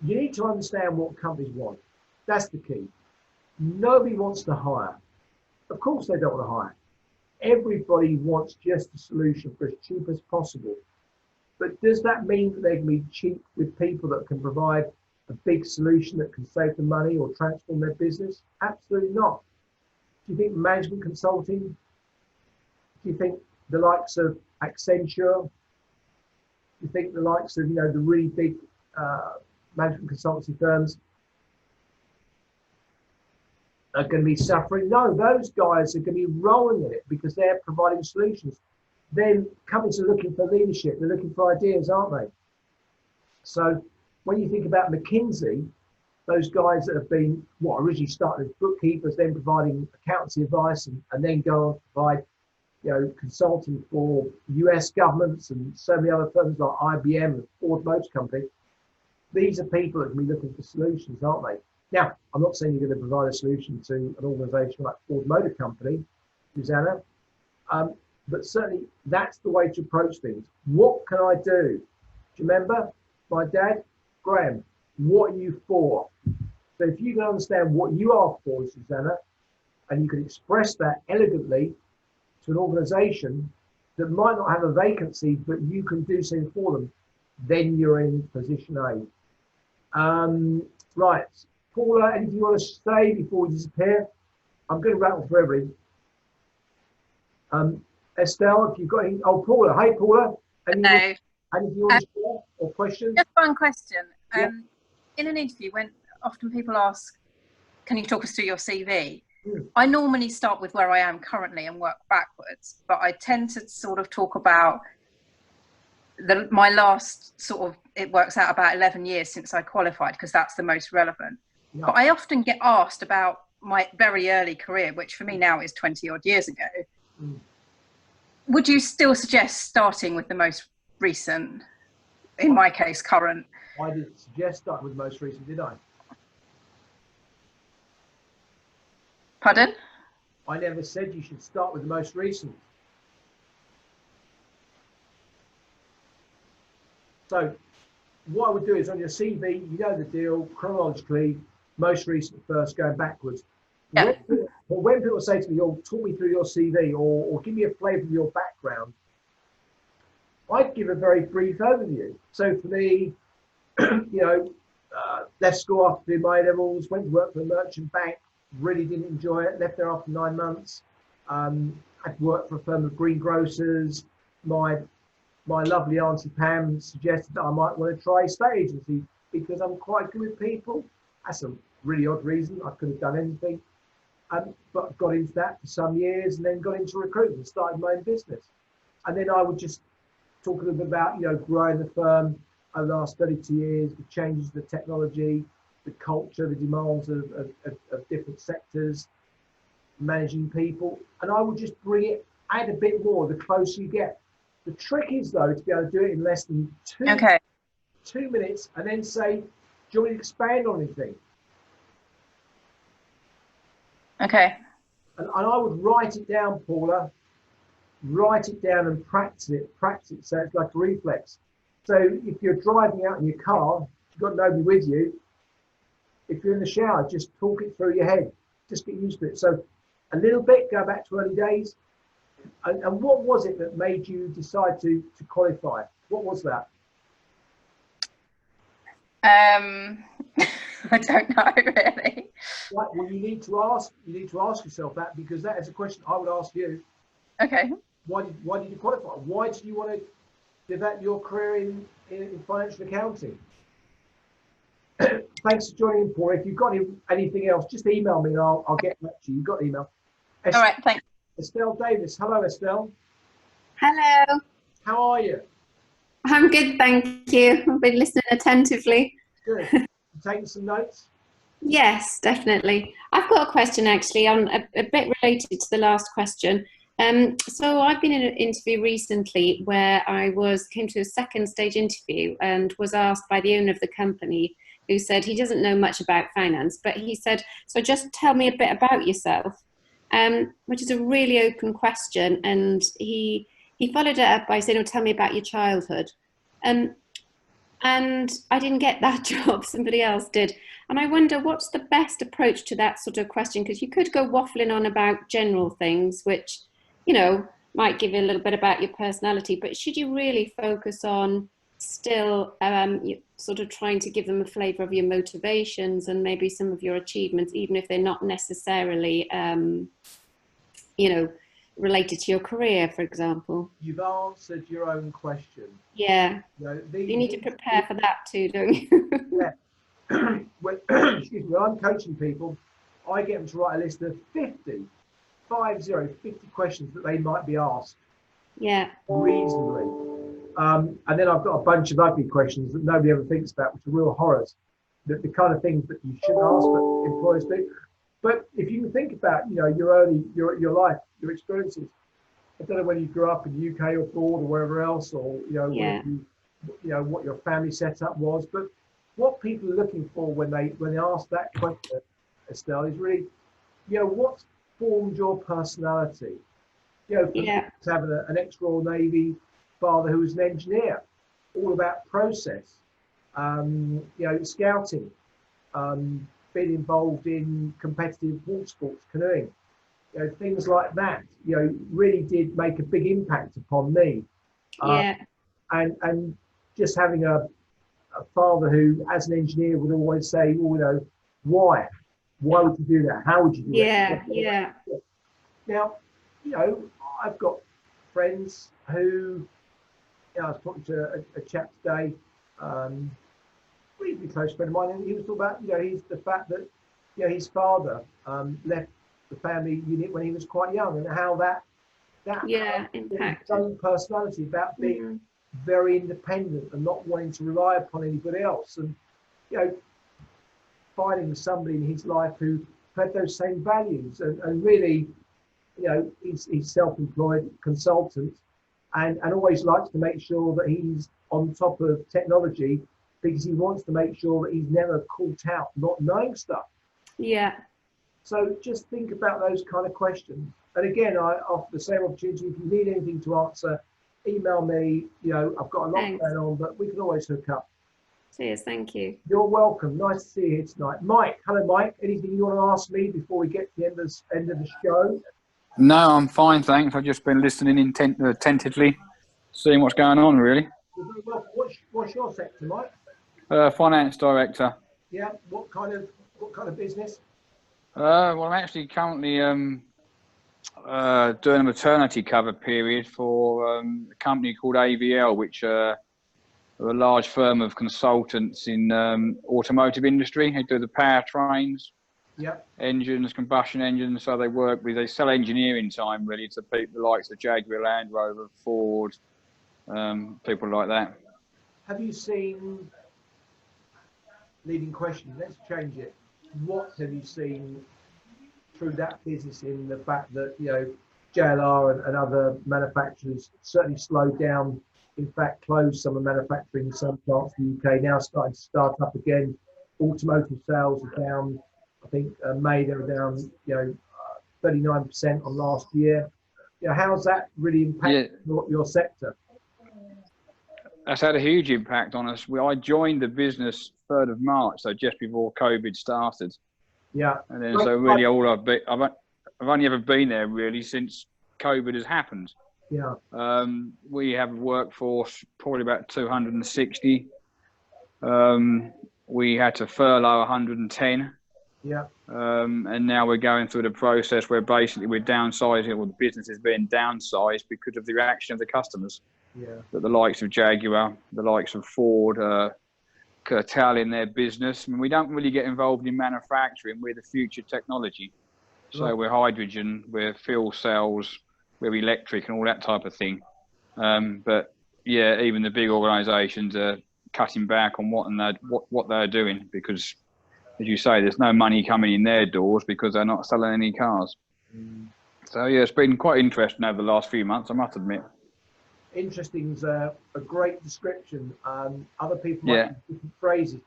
you need to understand what companies want. That's the key. Nobody wants to hire. Of course they don't want to hire. Everybody wants just a solution for as cheap as possible. But does that mean that they can be cheap with people that can provide a big solution that can save them money or transform their business? Absolutely not. Do you think management consulting? Do you think the likes of Accenture? Do you think the likes of, you know, the really big management consultancy firms are going to be suffering? No, those guys are going to be rolling in it because they're providing solutions. Then companies are looking for leadership. They're looking for ideas, aren't they? So when you think about McKinsey, those guys that have been, originally started as bookkeepers, then providing accountancy advice, and then go on to provide, you know, consulting for US governments and so many other firms like IBM and Ford Motor Company. These are people that can be looking for solutions, aren't they? Now, I'm not saying you're going to provide a solution to an organization like Ford Motor Company, Susanna, but certainly that's the way to approach things. What can I do? Do you remember my dad, Graham? What are you for? So if you can understand what you are for, Susanna, and you can express that elegantly to an organisation that might not have a vacancy, but you can do something for them, then you're in position A. Right, Paula, anything you want to say before we disappear? I'm going to rattle through everything. Estelle, if you've got any, oh, Paula, hey, Paula. Anything you want to share or questions? Just one question. Yeah. In an interview, when often people ask, can you talk us through your CV? Mm. I normally start with where I am currently and work backwards, but I tend to sort of talk about my last sort of, it works out about 11 years since I qualified, because that's the most relevant. Yeah. But I often get asked about my very early career, which for me now is 20 odd years ago. Mm. Would you still suggest starting with the most recent, in my case, current? I didn't suggest start with the most recent, did I? Pardon? I never said you should start with the most recent. So what I would do is on your CV, you know the deal, chronologically, most recent first, going backwards. Yeah. When people say to me, oh, talk me through your CV or give me a flavour of your background, I'd give a very brief overview. So for me, left school after doing my A-levels, went to work for a merchant bank, really didn't enjoy it, left there after 9 months. I'd worked for a firm of greengrocers. My lovely Auntie Pam suggested that I might want to try estate agency because I'm quite good with people. That's a really odd reason. I could have done anything. But got into that for some years and then got into recruitment, started my own business. And then I would just talk a little bit about, growing the firm over the last 32 years, the changes of the technology, the culture, the demands of different sectors, managing people. And I would just add a bit more the closer you get. The trick is, though, to be able to do it in less than 2 minutes and then say, do you want me to expand on anything? Okay. And I would write it down, Paula, write it down and practice it so it's like a reflex. So if you're driving out in your car, you've got nobody with you, if you're in the shower, just talk it through your head. Just get used to it. So a little bit, go back to early days. And what was it that made you decide to qualify? What was that? I don't know, really. Right, well, you need to ask yourself that, because that is a question I would ask you. Okay. Why did you qualify? Why did you want to develop your career in financial accounting? Thanks for joining in, Paul. If you've got anything else, just email me and I'll get back to you. You've got an email. All right, thanks. Estelle Davis. Hello, Estelle. Hello. How are you? I'm good, thank you. I've been listening attentively. Good. You taking some notes? Yes, definitely. I've got a question actually on a bit related to the last question. So I've been in an interview recently where I came to a second stage interview and was asked by the owner of the company, who said he doesn't know much about finance, but he said, so just tell me a bit about yourself, which is a really open question. And he followed it up by saying, oh, tell me about your childhood. And I didn't get that job, somebody else did. And I wonder what's the best approach to that sort of question, because you could go waffling on about general things, which, might give you a little bit about your personality, but should you really focus on still sort of trying to give them a flavour of your motivations and maybe some of your achievements, even if they're not necessarily, related to your carear, for example? You've answered your own question. Yeah. You need to prepare for that too, don't you? Yeah. When I'm coaching people, I get them to write a list of 50 questions that they might be asked. Yeah. Reasonably. And then I've got a bunch of ugly questions that nobody ever thinks about, which are real horrors. The kind of things that you shouldn't ask, but employers do. But if you can think about, your life, your experiences. I don't know whether you grew up in the UK or abroad or wherever else, or what your family setup was. But what people are looking for when they ask that question, Estelle, is really, what formed your personality? You know, Yeah. having an ex-Royal Navy father who was an engineer, all about process, you know, scouting, being involved in competitive water sports, canoeing, you know, things like that, you know, really did make a big impact upon me. Yeah. And just having a father who, as an engineer, would always say, well, you know, why would you do that? How would you do Yeah. that? Yeah. Now, you know, I've got friends who, you know, I was talking to a chap today, reasonably close friend of mine, and he was talking about, you know, the fact that, you know, his father left the family unit when he was quite young, and how that Yeah, his impacted. own personality about being very independent and not wanting to rely upon anybody else, and, you know, finding somebody in his life who had those same values, and really, you know, he's self-employed consultant, and always likes to make sure that he's on top of technology, because he wants to make sure that he's never caught out not knowing stuff. Yeah. So just think about those kind of questions. And again, I offer the same opportunity. If you need anything to answer, email me. You know, I've got a lot Thanks. going on, but we can always hook up. Cheers. Thank you. You're welcome. Nice to see you here tonight. Mike, hello, Mike. Anything you want to ask me before we get to the end of the show? No, I'm fine, thanks. I've just been listening attentively, seeing what's going on, really. You're very welcome. What's your sector, Mike? Finance director. Yeah. What kind of business? Well, I'm actually currently doing a maternity cover period for a company called AVL, which are a large firm of consultants in automotive industry. They do the powertrains, engines, combustion engines. So they sell engineering time really to people likes of Jaguar, Land Rover, Ford, people like that. Have you seen, leading question, let's change it. What have you seen through that business in the fact that, you know, JLR and other manufacturers certainly slowed down, in fact closed some of manufacturing in some parts of the UK, now starting to start up again. Automotive sales are down. I think May they were down, you know, 39% on last year. You know, how's that really impacted your sector? That's had a huge impact on us. I joined the business 3rd of March, so just before COVID started. Yeah. And then so really I've only ever been there really since COVID has happened. Yeah. We have a workforce probably about 260. We had to furlough 110. Yeah. And now we're going through the process where basically we're downsizing, or the business is being downsized because of the reaction of the customers. Yeah. That the likes of Jaguar, the likes of Ford, curtailing their business. I mean, we don't really get involved in manufacturing. We're the future technology. So we're hydrogen, we're fuel cells, we're electric and all that type of thing. But yeah, even the big organisations are cutting back on what they're doing because, as you say, there's no money coming in their doors because they're not selling any cars. So yeah, it's been quite interesting over the last few months, I must admit. Interesting is a great description. Other people might use different phrases.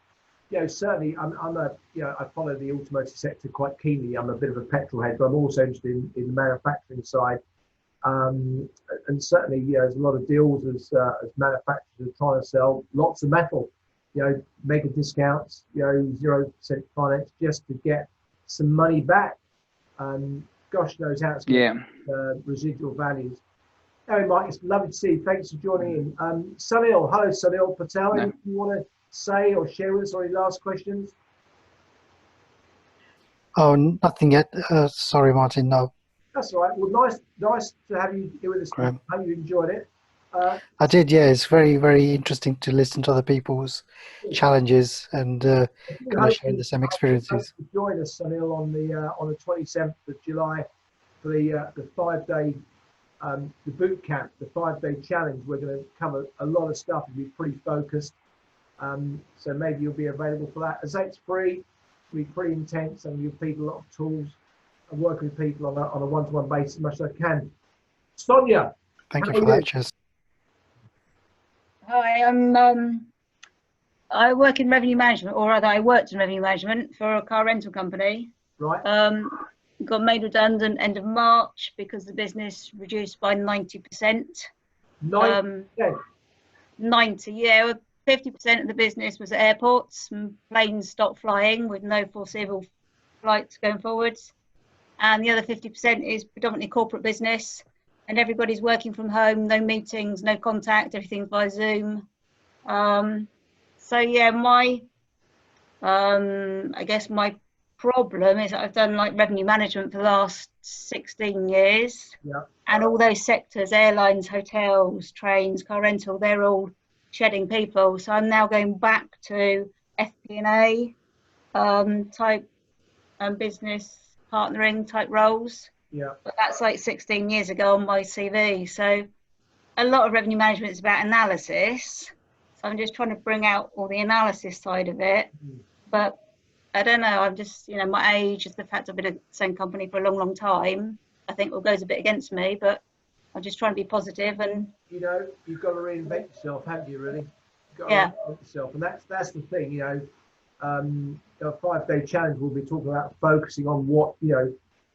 You know, certainly I'm I follow the automotive sector quite keenly. I'm a bit of a petrol head, but I'm also interested in the manufacturing side. And certainly, there's a lot of deals as manufacturers are trying to sell lots of metal, you know, mega discounts, you know, 0% finance just to get some money back. Gosh knows how it's going to residual values. Anyway, Mike, it's lovely to see you. Thanks for joining in. Sunil, hello, Sunil Patel. Anything you want to say or share with us, or any last questions? Oh, nothing yet. Sorry, Martin, no. That's all right. Well, nice to have you here with us. I hope you enjoyed it. I did, yeah. It's very, very interesting to listen to other people's challenges and kind of share the same experiences. Join us, Sunil, on the 27th of July for the 5-day the boot camp, the 5-day challenge. We're going to cover a lot of stuff and be pretty focused. So maybe you'll be available for that. As it's free, it'll be pretty intense, and you'll feed a lot of tools and work with people on a one-to-one basis as much as I can. Sonia. Thank you for that, Jess. Hi, I work in revenue management, or rather I worked in revenue management for a car rental company. Right. got made redundant end of March because the business reduced by 90%. 90%? 90, yeah. 50% of the business was at airports, and planes stopped flying with no foreseeable flights going forwards. And the other 50% is predominantly corporate business, and everybody's working from home, no meetings, no contact, everything's via Zoom. So yeah, I guess my problem is that I've done like revenue management for the last 16 years. Yeah. And all those sectors, airlines, hotels, trains, car rental, they're all shedding people. So I'm now going back to FP&A type business partnering type roles. Yeah. But that's like 16 years ago on my CV. So a lot of revenue management is about analysis. So I'm just trying to bring out all the analysis side of it. But I don't know, I'm just, you know, my age, is the fact I've been at the same company for a long, long time, I think all goes a bit against me, but I'm just trying to be positive. And you know, you've got to reinvent yourself, haven't you, really? You've got to yeah, reinvent yourself. And that's the thing, you know, a 5-day challenge, we'll be talking about focusing on what, you know,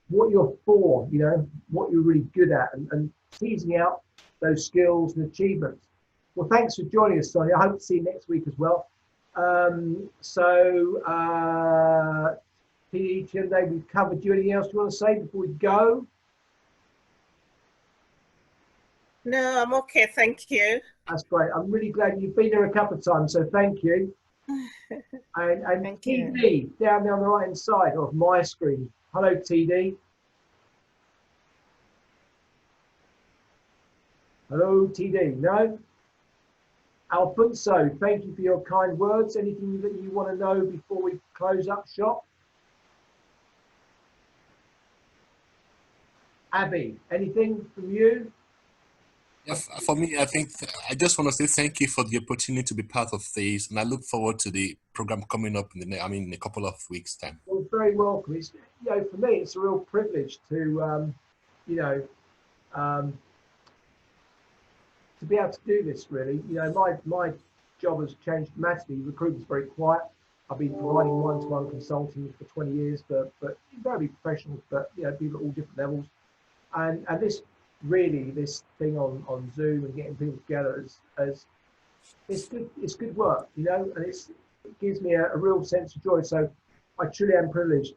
what you're for, you know, what you're really good at, and teasing out those skills and achievements. Well, thanks for joining us, Sonia. I hope to see you next week as well. TD, Tunde, we've covered you. Anything else you want to say before we go? No, I'm okay, thank you. That's great. I'm really glad you've been here a couple of times, so thank you. And Thank TD, you. down there on the right hand side of my screen. Hello, TD. Hello, TD. No? Alfonso, thank you for your kind words. Anything that you want to know before we close up shop? Abby, anything from you? Yeah, for me, I think I just want to say thank you for the opportunity to be part of this, and I look forward to the program coming up in in a couple of weeks' time. Well, very welcome. It's, you know, for me, it's a real privilege to, you know, to be able to do this. Really, you know, my job has changed dramatically. Recruitment's very quiet. I've been providing one-to-one consulting for 20 years, but very professionals, but you know, people at all different levels, and this. Really, this thing on Zoom and getting people together is it's good work, you know, and it gives me a real sense of joy. So I truly am privileged.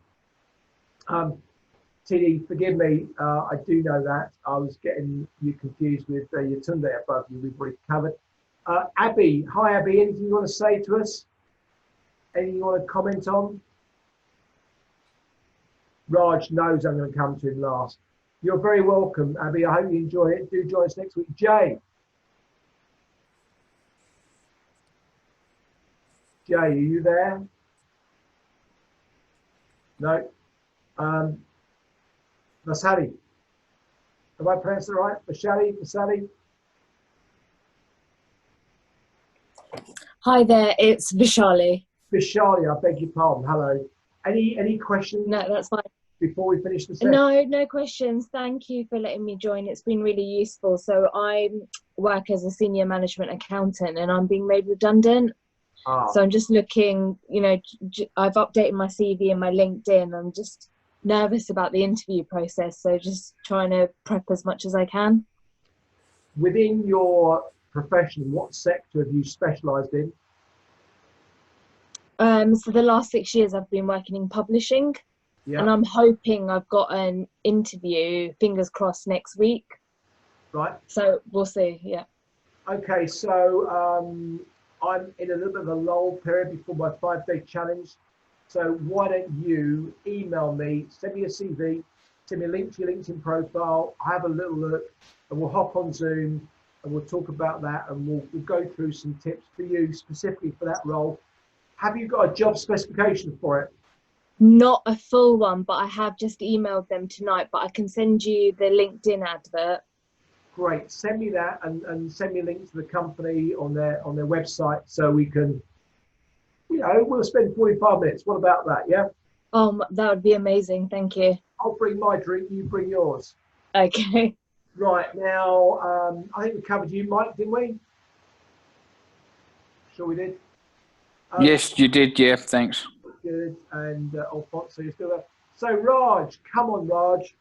TD, forgive me, I do know that I was getting you confused with Yatunde above you. We've already covered. Abby, hi Abby. Anything you want to say to us? Anything you want to comment on? Raj knows I'm going to come to him last. You're very welcome, Abby. I hope you enjoy it. Do join us next week. Jay. Jay, are you there? No. Vasali. Have I pronounced it right? Vasali? Hi there, it's Vishali. Vishali, I beg your pardon. Hello. Any questions? No, that's fine. Before we finish the session? No questions. Thank you for letting me join. It's been really useful. So I work as a senior management accountant and I'm being made redundant. So I'm just looking, you know, I've updated my CV and my LinkedIn. I'm just nervous about the interview process. So just trying to prep as much as I can. Within your profession, what sector have you specialised in? So the last 6 years I've been working in publishing. Yeah. And I'm hoping I've got an interview, fingers crossed, next week. Right. So we'll see, yeah. Okay, so I'm in a little bit of a lull period before my 5-day challenge. So why don't you email me, send me a CV, send me a link to your LinkedIn profile, have a little look, and we'll hop on Zoom and we'll talk about that, and we'll go through some tips for you specifically for that role. Have you got a job specification for it? Not a full one, but I have just emailed them tonight, but I can send you the LinkedIn advert. Great, send me that and send me a link to the company on their website so we can, you know, we'll spend 45 minutes. What about that, yeah? That would be amazing, thank you. I'll bring my drink, you bring yours. Okay. Right, now, I think we covered you, Mike, didn't we? Sure we did. Yes, you did, yeah, thanks. Good, and Alfonso, you're still there. So Raj, come on, Raj.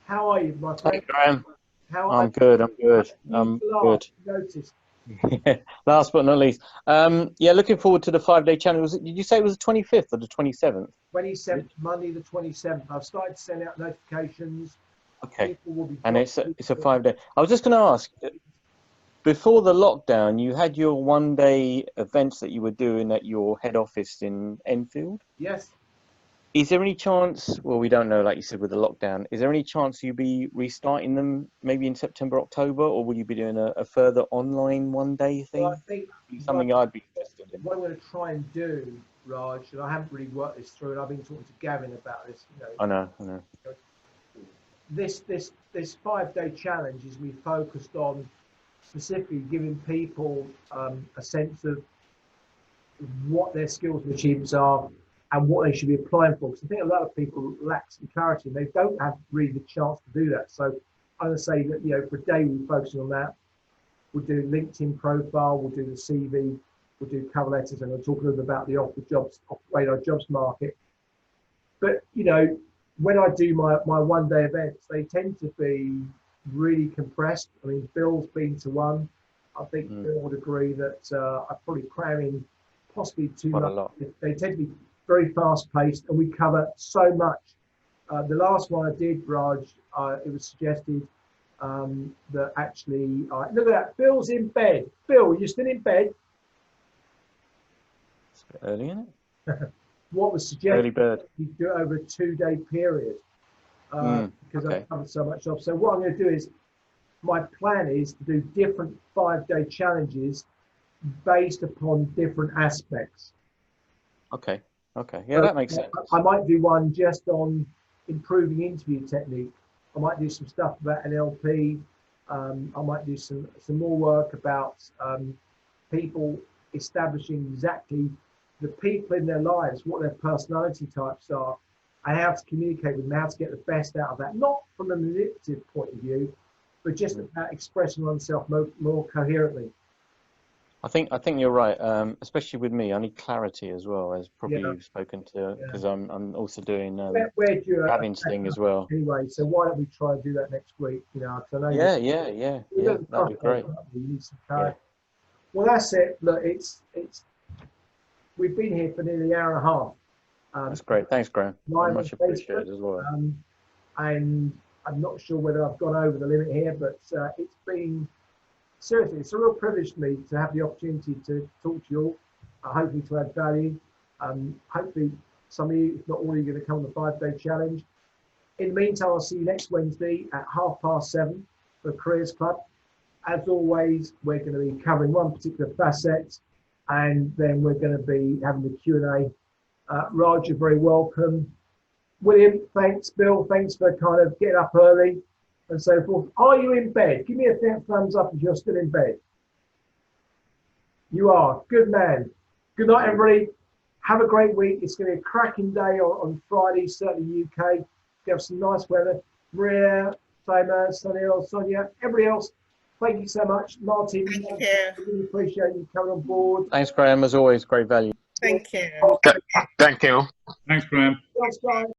How are you, my friend? Hey, Graham. How I'm good. I'm good. I'm good. Noticed. Last but not least, yeah, looking forward to the 5-day challenge. Did you say it was the 25th or the 27th? 27th, Monday the 27th. I've started to send out notifications. Okay, and it's a 5-day. I was just going to ask, before the lockdown, you had your 1-day events that you were doing at your head office in Enfield. Yes. Is there any chance, well, we don't know, like you said, with the lockdown, is there any chance you'll be restarting them maybe in September, October, or will you be doing a further online 1-day thing? Well, I think something I'd be interested in. What I'm going to try and do, Raj, and I haven't really worked this through, and I've been talking to Gavin about this. I know. This 5-day challenge is we focused on specifically giving people a sense of what their skills and achievements are and what they should be applying for. Because I think a lot of people lack some clarity and they don't have really the chance to do that. So I'm going to say that, for a day we're focusing on that. We'll do LinkedIn profile, we'll do the CV, we'll do cover letters, and we'll talk a little bit about the off-radar jobs market. But, when I do my 1-day events, they tend to be really compressed. I mean, Bill's been to one. I think Bill would agree that I probably cram in possibly too much. They tend to be very fast-paced, and we cover so much. The last one I did, Raj, it was suggested that actually, look at that, Bill's in bed. Bill, you're still in bed? It's a bit early, isn't it? What was suggested? Early bird. You do it over a 2-day period because I've covered so much off. So what I'm going to do is, my plan is to do different 5-day challenges based upon different aspects. Okay. Yeah, that makes sense. I might do one just on improving interview technique. I might do some stuff about NLP. I might do some more work about people establishing exactly the people in their lives, what their personality types are, and how to communicate with them, how to get the best out of that. Not from a manipulative point of view, but just about expressing oneself more coherently. I think you're right, especially with me. I need clarity as well, as probably you've spoken to, because I'm also doing Gavin's thing as well. Anyway, so why don't we try and do that next week? Yeah, that'd be great. You need some clarity. Well, that's it. Look, we've been here for nearly an hour and a half. That's great. Thanks, Graham. Much appreciated as well. And I'm not sure whether I've gone over the limit here, but it's been, seriously, it's a real privilege to me to have the opportunity to talk to you all, hopefully to add value. Hopefully some of you, if not all of you, are going to come on the 5-day challenge. In the meantime, I'll see you next Wednesday at 7:30 for Careers Club. As always, we're going to be covering one particular facet, and then we're going to be having the Q&A. Raj, you're very welcome. William, thanks. Bill, thanks for kind of getting up early and so forth. Are you in bed? Give me a thumbs up if you're still in bed. You are. Good man. Good night, everybody. Have a great week. It's going to be a cracking day on Friday, certainly UK. We have some nice weather. Maria, Tamer, Sunil, Sonia, everybody else, thank you so much. Martin, I really appreciate you coming on board. Thanks, Graham. As always, great value. Thank you. Thank you. Thanks, Graham. Thanks, guys.